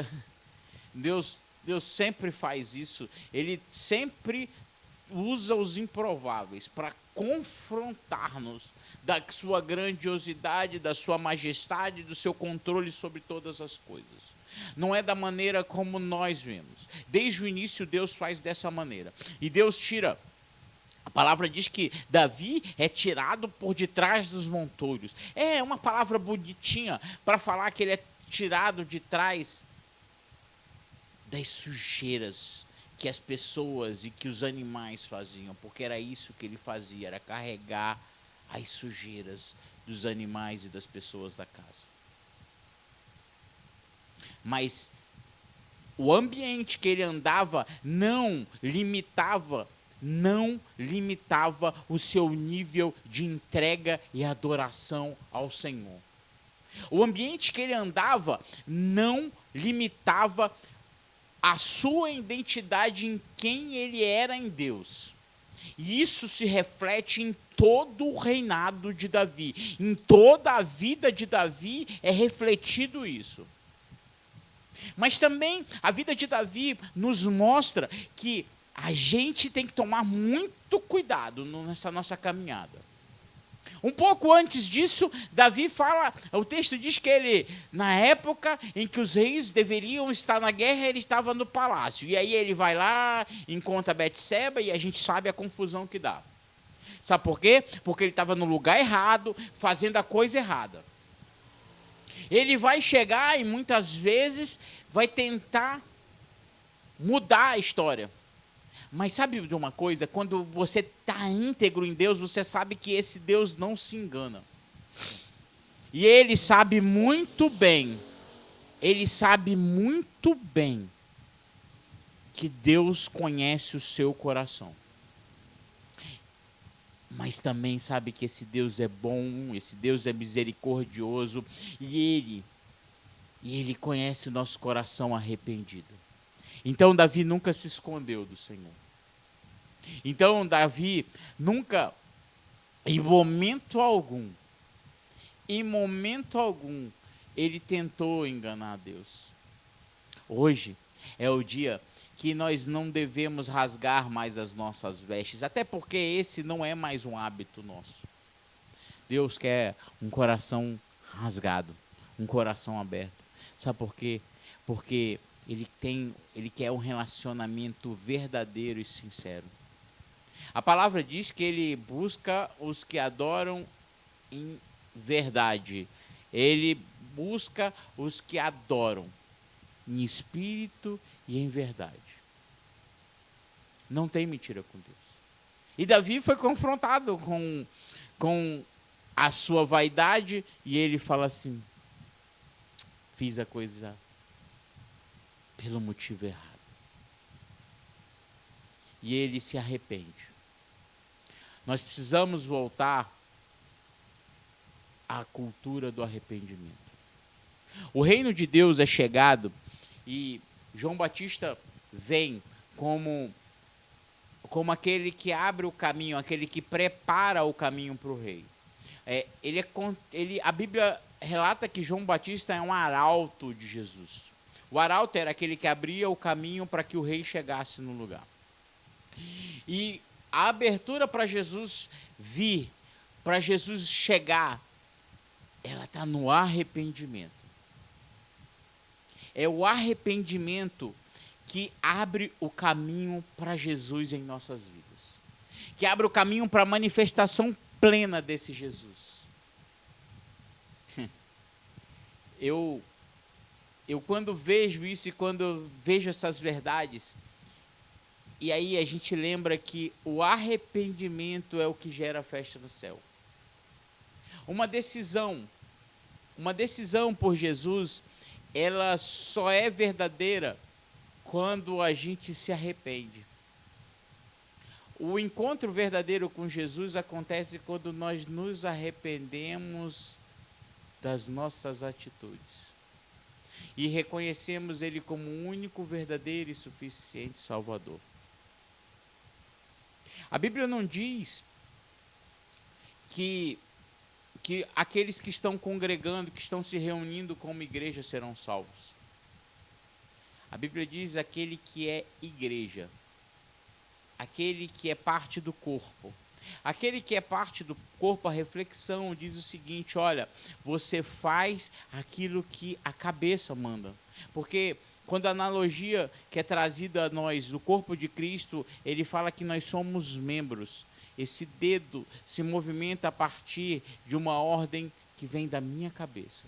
sempre faz isso. Ele sempre usa os improváveis para confrontar-nos da sua grandiosidade, da sua majestade, do seu controle sobre todas as coisas. Não é da maneira como nós vemos. Desde o início Deus faz dessa maneira. E Deus tira. A palavra diz que Davi é tirado por detrás dos montouros. É uma palavra bonitinha para falar que ele é tirado de trás das sujeiras que as pessoas e que os animais faziam, porque era isso que ele fazia, era carregar as sujeiras dos animais e das pessoas da casa. Mas o ambiente que ele andava não limitava o seu nível de entrega e adoração ao Senhor. O ambiente que ele andava não limitava a sua identidade em quem ele era em Deus. E isso se reflete em todo o reinado de Davi. Em toda a vida de Davi é refletido isso. Mas também a vida de Davi nos mostra que a gente tem que tomar muito cuidado nessa nossa caminhada. Um pouco antes disso, Davi fala, o texto diz que ele, na época em que os reis deveriam estar na guerra, ele estava no palácio. E aí ele vai lá, encontra Betseba e a gente sabe a confusão que dá. Sabe por quê? Porque ele estava no lugar errado, fazendo a coisa errada. Ele vai chegar e muitas vezes vai tentar mudar a história. Mas sabe de uma coisa? Quando você está íntegro em Deus, você sabe que esse Deus não se engana. E ele sabe muito bem que Deus conhece o seu coração. Mas também sabe que esse Deus é bom, esse Deus é misericordioso, e ele conhece o nosso coração arrependido. Então Davi nunca se escondeu do Senhor. Então Davi nunca, em momento algum, ele tentou enganar Deus. Hoje é o dia que nós não devemos rasgar mais as nossas vestes, até porque esse não é mais um hábito nosso. Deus quer um coração rasgado, um coração aberto. Sabe por quê? Porque ele quer um relacionamento verdadeiro e sincero. A palavra diz que ele busca os que adoram em verdade. Ele busca os que adoram em espírito e em verdade. Não tem mentira com Deus. E Davi foi confrontado com a sua vaidade e ele fala assim: fiz a coisa pelo motivo errado. E ele se arrepende. Nós precisamos voltar à cultura do arrependimento. O reino de Deus é chegado e João Batista vem como aquele que abre o caminho, aquele que prepara o caminho para o rei. A Bíblia relata que João Batista é um arauto de Jesus. O arauto era aquele que abria o caminho para que o rei chegasse no lugar. E a abertura para Jesus vir, para Jesus chegar, ela está no arrependimento. É o arrependimento que abre o caminho para Jesus em nossas vidas. Que abre o caminho para a manifestação plena desse Jesus. Eu quando vejo isso e quando vejo essas verdades, e aí a gente lembra que o arrependimento é o que gera a festa no céu. Uma decisão por Jesus, ela só é verdadeira quando a gente se arrepende. O encontro verdadeiro com Jesus acontece quando nós nos arrependemos das nossas atitudes e reconhecemos Ele como o único, verdadeiro e suficiente Salvador. A Bíblia não diz que aqueles que estão congregando, que estão se reunindo como igreja serão salvos. A Bíblia diz aquele que é igreja, aquele que é parte do corpo. Aquele que é parte do corpo, a reflexão diz o seguinte: olha, você faz aquilo que a cabeça manda. Porque quando a analogia que é trazida a nós do corpo de Cristo, ele fala que nós somos membros. Esse dedo se movimenta a partir de uma ordem que vem da minha cabeça.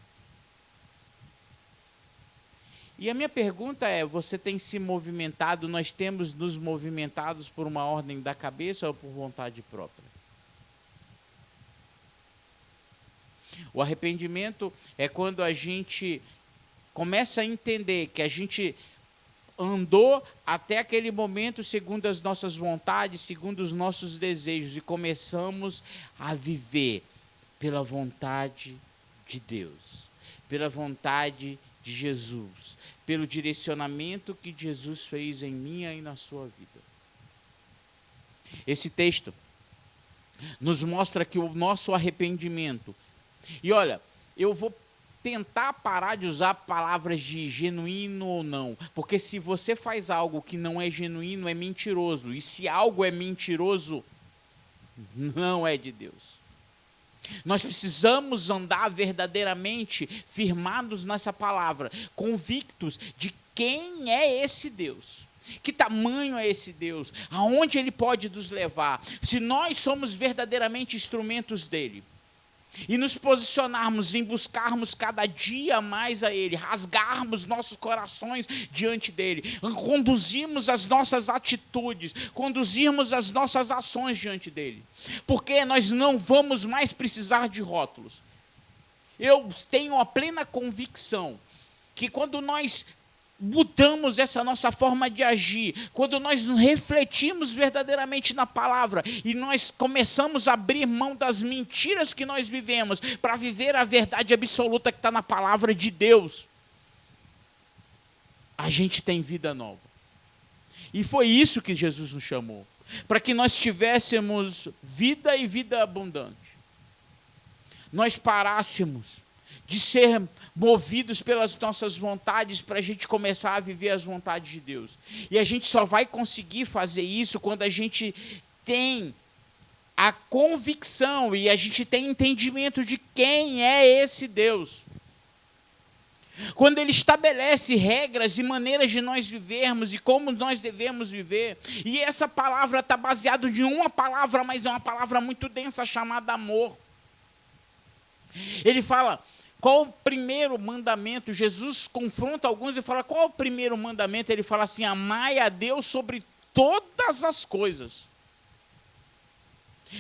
E a minha pergunta é: você tem se movimentado, nós temos nos movimentados por uma ordem da cabeça ou por vontade própria? O arrependimento é quando a gente começa a entender que a gente andou até aquele momento segundo as nossas vontades, segundo os nossos desejos, e começamos a viver pela vontade de Deus, pela vontade de Jesus, pelo direcionamento que Jesus fez em minha e na sua vida. Esse texto nos mostra que o nosso arrependimento, e olha, eu vou tentar parar de usar palavras de genuíno ou não, porque se você faz algo que não é genuíno, é mentiroso, e se algo é mentiroso, não é de Deus. Nós precisamos andar verdadeiramente firmados nessa palavra, convictos de quem é esse Deus. Que tamanho é esse Deus? Aonde Ele pode nos levar? Se nós somos verdadeiramente instrumentos dEle, e nos posicionarmos em buscarmos cada dia mais a Ele, rasgarmos nossos corações diante dEle, conduzirmos as nossas atitudes, conduzirmos as nossas ações diante dEle, porque nós não vamos mais precisar de rótulos. Eu tenho a plena convicção que quando nós mudamos essa nossa forma de agir, quando nós refletimos verdadeiramente na palavra e nós começamos a abrir mão das mentiras que nós vivemos para viver a verdade absoluta que está na palavra de Deus, a gente tem vida nova. E foi isso que Jesus nos chamou, para que nós tivéssemos vida e vida abundante. Nós parássemos de ser movidos pelas nossas vontades para a gente começar a viver as vontades de Deus. E a gente só vai conseguir fazer isso quando a gente tem a convicção e a gente tem entendimento de quem é esse Deus. Quando ele estabelece regras e maneiras de nós vivermos e como nós devemos viver. E essa palavra está baseada em uma palavra, mas é uma palavra muito densa chamada amor. Ele fala, qual o primeiro mandamento? Jesus confronta alguns e fala, qual o primeiro mandamento? Ele fala assim, amai a Deus sobre todas as coisas.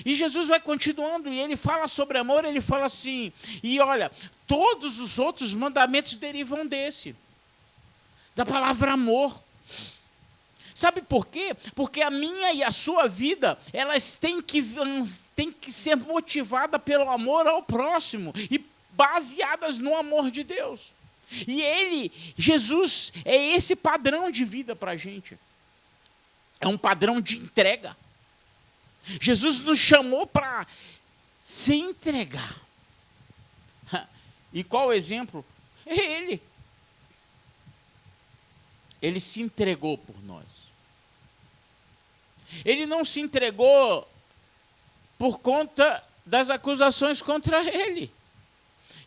E Jesus vai continuando e ele fala sobre amor, ele fala assim, e olha, todos os outros mandamentos derivam desse, da palavra amor. Sabe por quê? Porque a minha e a sua vida, elas têm que ser motivadas pelo amor ao próximo e baseadas no amor de Deus. E Jesus, é esse padrão de vida para a gente. É um padrão de entrega. Jesus nos chamou para se entregar. E qual o exemplo? É Ele. Ele se entregou por nós. Ele não se entregou por conta das acusações contra Ele.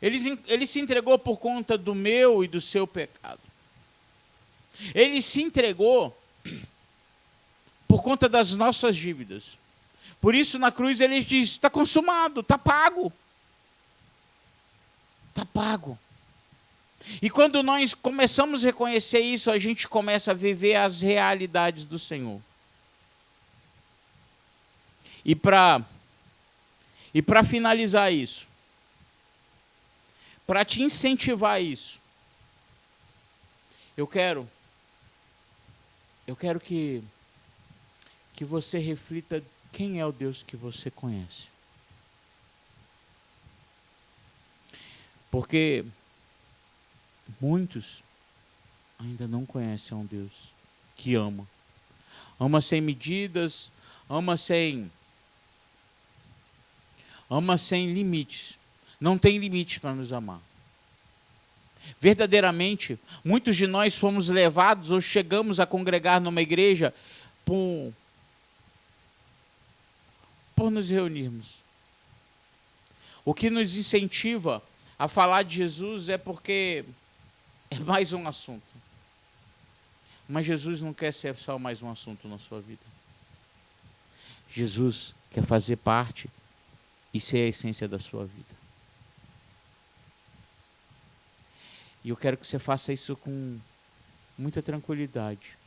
Ele se entregou por conta do meu e do seu pecado. Ele se entregou por conta das nossas dívidas. Por isso, na cruz, ele diz, está consumado, está pago. Está pago. E quando nós começamos a reconhecer isso, a gente começa a viver as realidades do Senhor. E para finalizar isso, para te incentivar isso, eu quero que você reflita quem é o Deus que você conhece. Porque muitos ainda não conhecem um Deus que ama. Ama sem medidas, ama sem limites. Não tem limites para nos amar. Verdadeiramente, muitos de nós fomos levados ou chegamos a congregar numa igreja por nos reunirmos. O que nos incentiva a falar de Jesus é porque é mais um assunto. Mas Jesus não quer ser só mais um assunto na sua vida. Jesus quer fazer parte e ser a essência da sua vida. E eu quero que você faça isso com muita tranquilidade.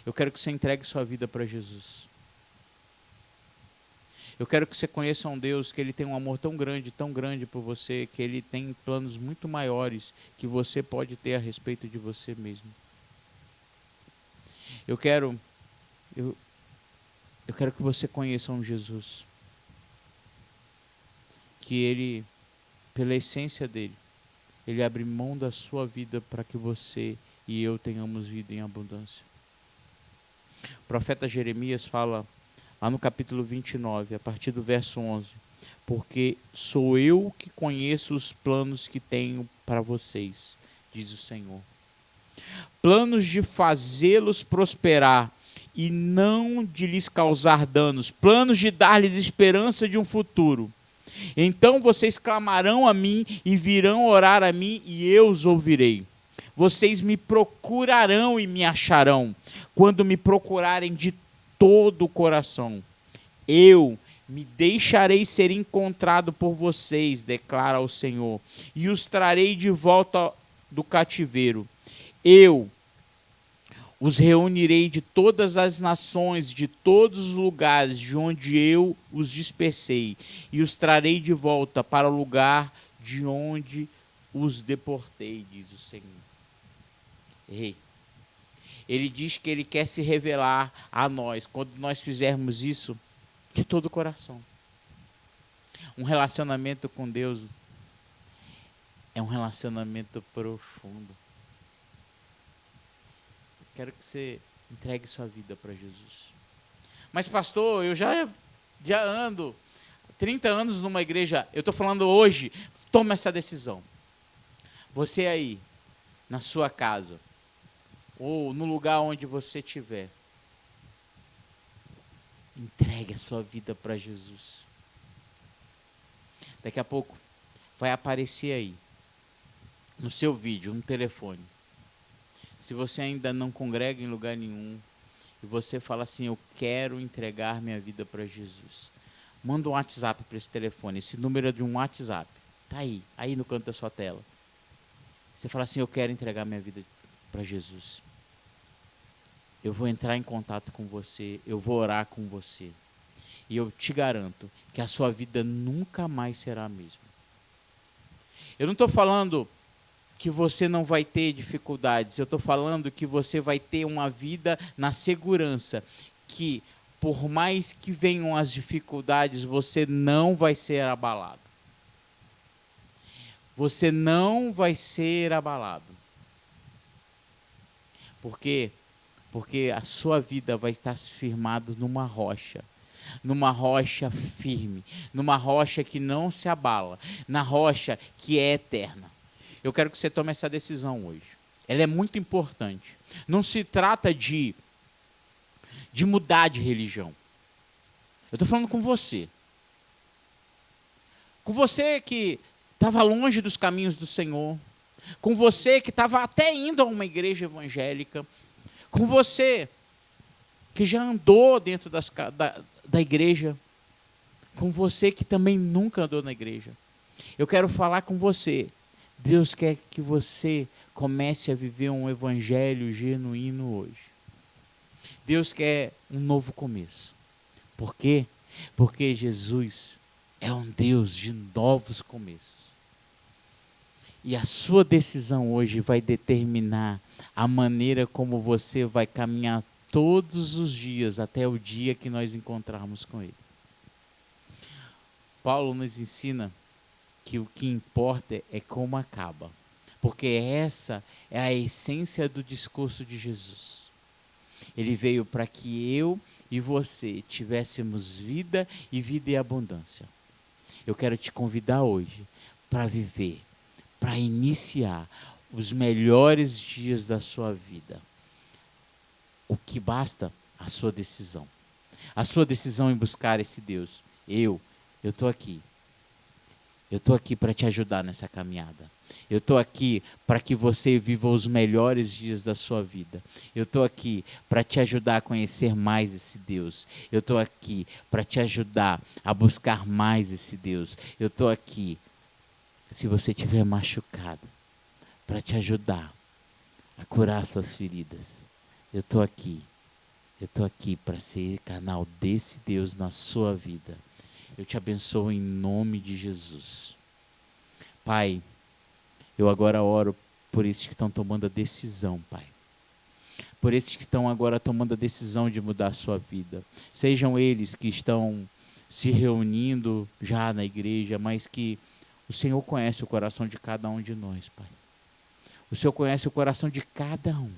Eu quero que você entregue sua vida para Jesus. Eu quero que você conheça um Deus que Ele tem um amor tão grande por você, que Ele tem planos muito maiores que você pode ter a respeito de você mesmo. Eu quero que você conheça um Jesus. Que Ele, pela essência dEle, Ele abre mão da sua vida para que você e eu tenhamos vida em abundância. O profeta Jeremias fala lá no capítulo 29, a partir do verso 11, porque sou eu que conheço os planos que tenho para vocês, diz o Senhor. Planos de fazê-los prosperar e não de lhes causar danos, planos de dar-lhes esperança de um futuro. Então vocês clamarão a mim e virão orar a mim e eu os ouvirei. Vocês me procurarão e me acharão, quando me procurarem de todo o coração. Eu me deixarei ser encontrado por vocês, declara o Senhor, e os trarei de volta do cativeiro. Eu os reunirei de todas as nações, de todos os lugares de onde eu os dispersei, e os trarei de volta para o lugar de onde os deportei, diz o Senhor. Ei, Ele diz que Ele quer se revelar a nós, quando nós fizermos isso de todo o coração. Um relacionamento com Deus é um relacionamento profundo. Quero que você entregue sua vida para Jesus. Mas pastor, eu já ando 30 anos numa igreja. Eu estou falando hoje, toma essa decisão. Você aí, na sua casa, ou no lugar onde você estiver, entregue a sua vida para Jesus. Daqui a pouco vai aparecer aí no seu vídeo, no telefone. Se você ainda não congrega em lugar nenhum, e você fala assim, eu quero entregar minha vida para Jesus, manda um WhatsApp para esse telefone. Esse número é de um WhatsApp. Está aí no canto da sua tela. Você fala assim, eu quero entregar minha vida para Jesus. Eu vou entrar em contato com você, eu vou orar com você. E eu te garanto que a sua vida nunca mais será a mesma. Eu não estou falando que você não vai ter dificuldades, eu estou falando que você vai ter uma vida na segurança, que por mais que venham as dificuldades, você não vai ser abalado. Você não vai ser abalado. Por quê? Porque a sua vida vai estar firmada numa rocha firme, numa rocha que não se abala, na rocha que é eterna. Eu quero que você tome essa decisão hoje. Ela é muito importante. Não se trata de mudar de religião. Eu estou falando com você. Com você que estava longe dos caminhos do Senhor. Com você que estava até indo a uma igreja evangélica. Com você que já andou dentro da igreja. Com você que também nunca andou na igreja. Eu quero falar com você. Deus quer que você comece a viver um evangelho genuíno hoje. Deus quer um novo começo. Por quê? Porque Jesus é um Deus de novos começos. E a sua decisão hoje vai determinar a maneira como você vai caminhar todos os dias até o dia que nós encontrarmos com Ele. Paulo nos ensina que o que importa é como acaba, porque essa é a essência do discurso de Jesus. Ele veio para que eu e você tivéssemos vida e vida em abundância. Eu quero te convidar hoje para viver, para iniciar os melhores dias da sua vida. O que basta? A sua decisão. A sua decisão em buscar esse Deus. Eu estou aqui. Eu estou aqui para te ajudar nessa caminhada. Eu estou aqui para que você viva os melhores dias da sua vida. Eu estou aqui para te ajudar a conhecer mais esse Deus. Eu estou aqui para te ajudar a buscar mais esse Deus. Eu estou aqui, se você estiver machucado, para te ajudar a curar suas feridas. Eu estou aqui para ser canal desse Deus na sua vida. Eu te abençoo em nome de Jesus. Pai, eu agora oro por esses que estão tomando a decisão, Pai. Por esses que estão agora tomando a decisão de mudar a sua vida. Sejam eles que estão se reunindo já na igreja, mas que o Senhor conhece o coração de cada um de nós, Pai. O Senhor conhece o coração de cada um.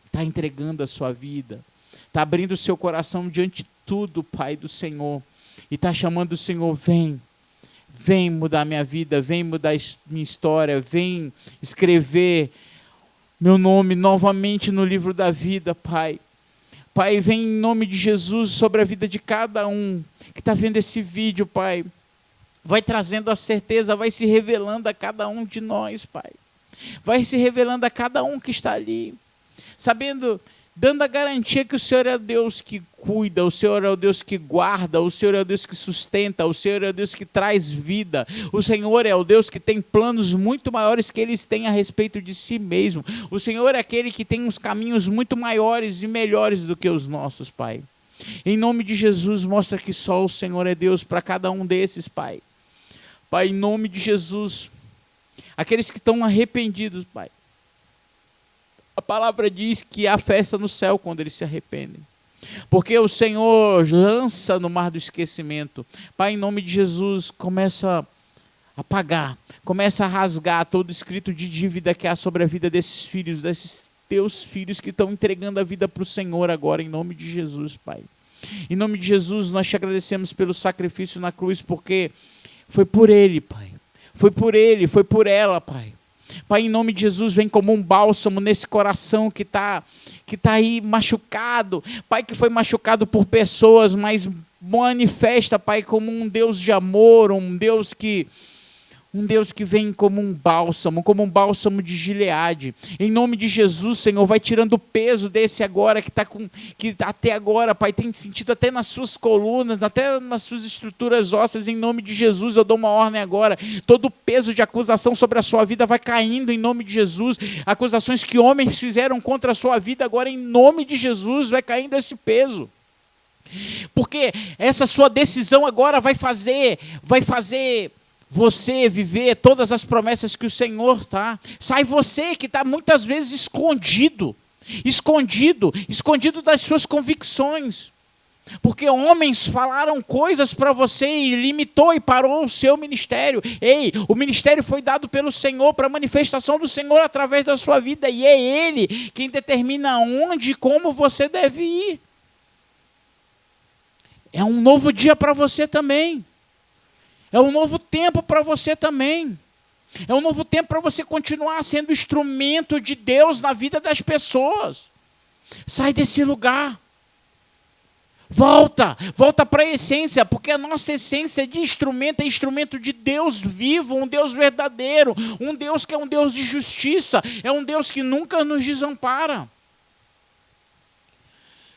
Está entregando a sua vida. Está abrindo o seu coração diante de tudo, Pai, do Senhor. E está chamando o Senhor, vem mudar minha vida, vem mudar minha história, vem escrever meu nome novamente no livro da vida, Pai. Pai, vem em nome de Jesus sobre a vida de cada um que está vendo esse vídeo, Pai. Vai trazendo a certeza, vai se revelando a cada um de nós, Pai. Vai se revelando a cada um que está ali, sabendo, dando a garantia que o Senhor é o Deus que cuida, o Senhor é o Deus que guarda, o Senhor é o Deus que sustenta, o Senhor é o Deus que traz vida, o Senhor é o Deus que tem planos muito maiores que eles têm a respeito de si mesmo, o Senhor é aquele que tem uns caminhos muito maiores e melhores do que os nossos, Pai. Em nome de Jesus, mostra que só o Senhor é Deus para cada um desses, Pai. Pai, em nome de Jesus, aqueles que estão arrependidos, Pai. A palavra diz que há festa no céu quando eles se arrependem. Porque o Senhor lança no mar do esquecimento. Pai, em nome de Jesus, começa a pagar, começa a rasgar todo escrito de dívida que há sobre a vida desses filhos, desses teus filhos que estão entregando a vida para o Senhor agora, em nome de Jesus, Pai. Em nome de Jesus, nós te agradecemos pelo sacrifício na cruz, porque foi por Ele, Pai. Foi por Ele, foi por ela, Pai. Pai, em nome de Jesus, vem como um bálsamo nesse coração que tá aí machucado. Pai, que foi machucado por pessoas, mas manifesta, Pai, como um Deus de amor, um Deus que Um Deus que vem como um bálsamo de Gileade. Em nome de Jesus, Senhor, vai tirando o peso desse agora, que até agora, Pai, tem sentido até nas suas colunas, até nas suas estruturas ósseas. Em nome de Jesus, eu dou uma ordem agora. Todo o peso de acusação sobre a sua vida vai caindo em nome de Jesus. Acusações que homens fizeram contra a sua vida, agora em nome de Jesus, vai caindo esse peso. Porque essa sua decisão agora vai fazer você viver todas as promessas que o Senhor está. Sai você que está muitas vezes escondido das suas convicções. Porque homens falaram coisas para você e limitou e parou o seu ministério. Ei, o ministério foi dado pelo Senhor para a manifestação do Senhor através da sua vida. E é Ele quem determina onde e como você deve ir. É um novo dia para você também. É um novo tempo para você também. É um novo tempo para você continuar sendo instrumento de Deus na vida das pessoas. Sai desse lugar. Volta para a essência, porque a nossa essência de instrumento é instrumento de Deus vivo, um Deus verdadeiro, um Deus que é um Deus de justiça, é um Deus que nunca nos desampara.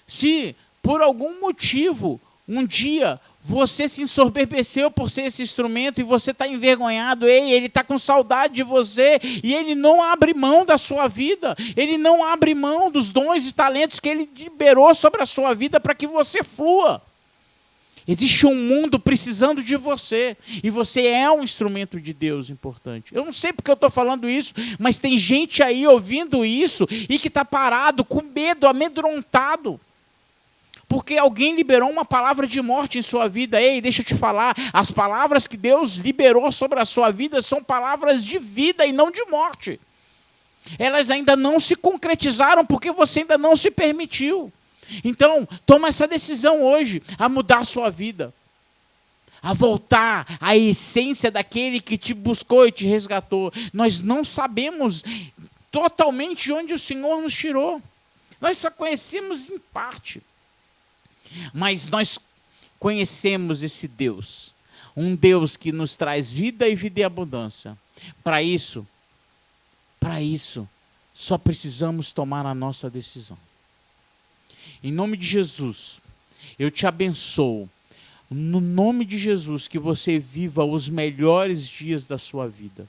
Se por algum motivo, um dia, você se ensoberbeceu por ser esse instrumento e você está envergonhado, ele está com saudade de você e ele não abre mão da sua vida, ele não abre mão dos dons e talentos que ele liberou sobre a sua vida para que você flua. Existe um mundo precisando de você e você é um instrumento de Deus importante. Eu não sei porque eu estou falando isso, mas tem gente aí ouvindo isso e que está parado, com medo, amedrontado. Porque alguém liberou uma palavra de morte em sua vida. Ei, deixa eu te falar, as palavras que Deus liberou sobre a sua vida são palavras de vida e não de morte. Elas ainda não se concretizaram porque você ainda não se permitiu. Então, toma essa decisão hoje, a mudar a sua vida. A voltar à essência daquele que te buscou e te resgatou. Nós não sabemos totalmente de onde o Senhor nos tirou. Nós só conhecemos em parte. Mas nós conhecemos esse Deus, um Deus que nos traz vida e vida em abundância. Para isso, só precisamos tomar a nossa decisão. Em nome de Jesus, eu te abençoo. No nome de Jesus, que você viva os melhores dias da sua vida.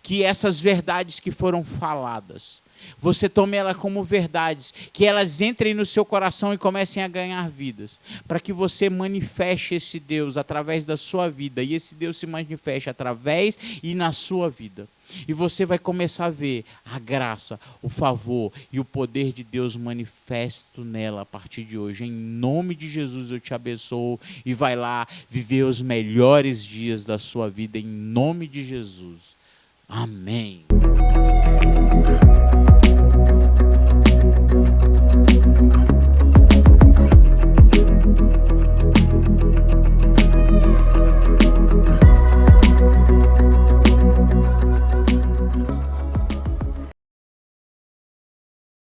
Que essas verdades que foram faladas, você tome elas como verdades, que elas entrem no seu coração e comecem a ganhar vidas, para que você manifeste esse Deus através da sua vida, e esse Deus se manifeste através e na sua vida. E você vai começar a ver a graça, o favor e o poder de Deus manifesto nela a partir de hoje. Em nome de Jesus eu te abençoo e vai lá viver os melhores dias da sua vida, em nome de Jesus. Amém.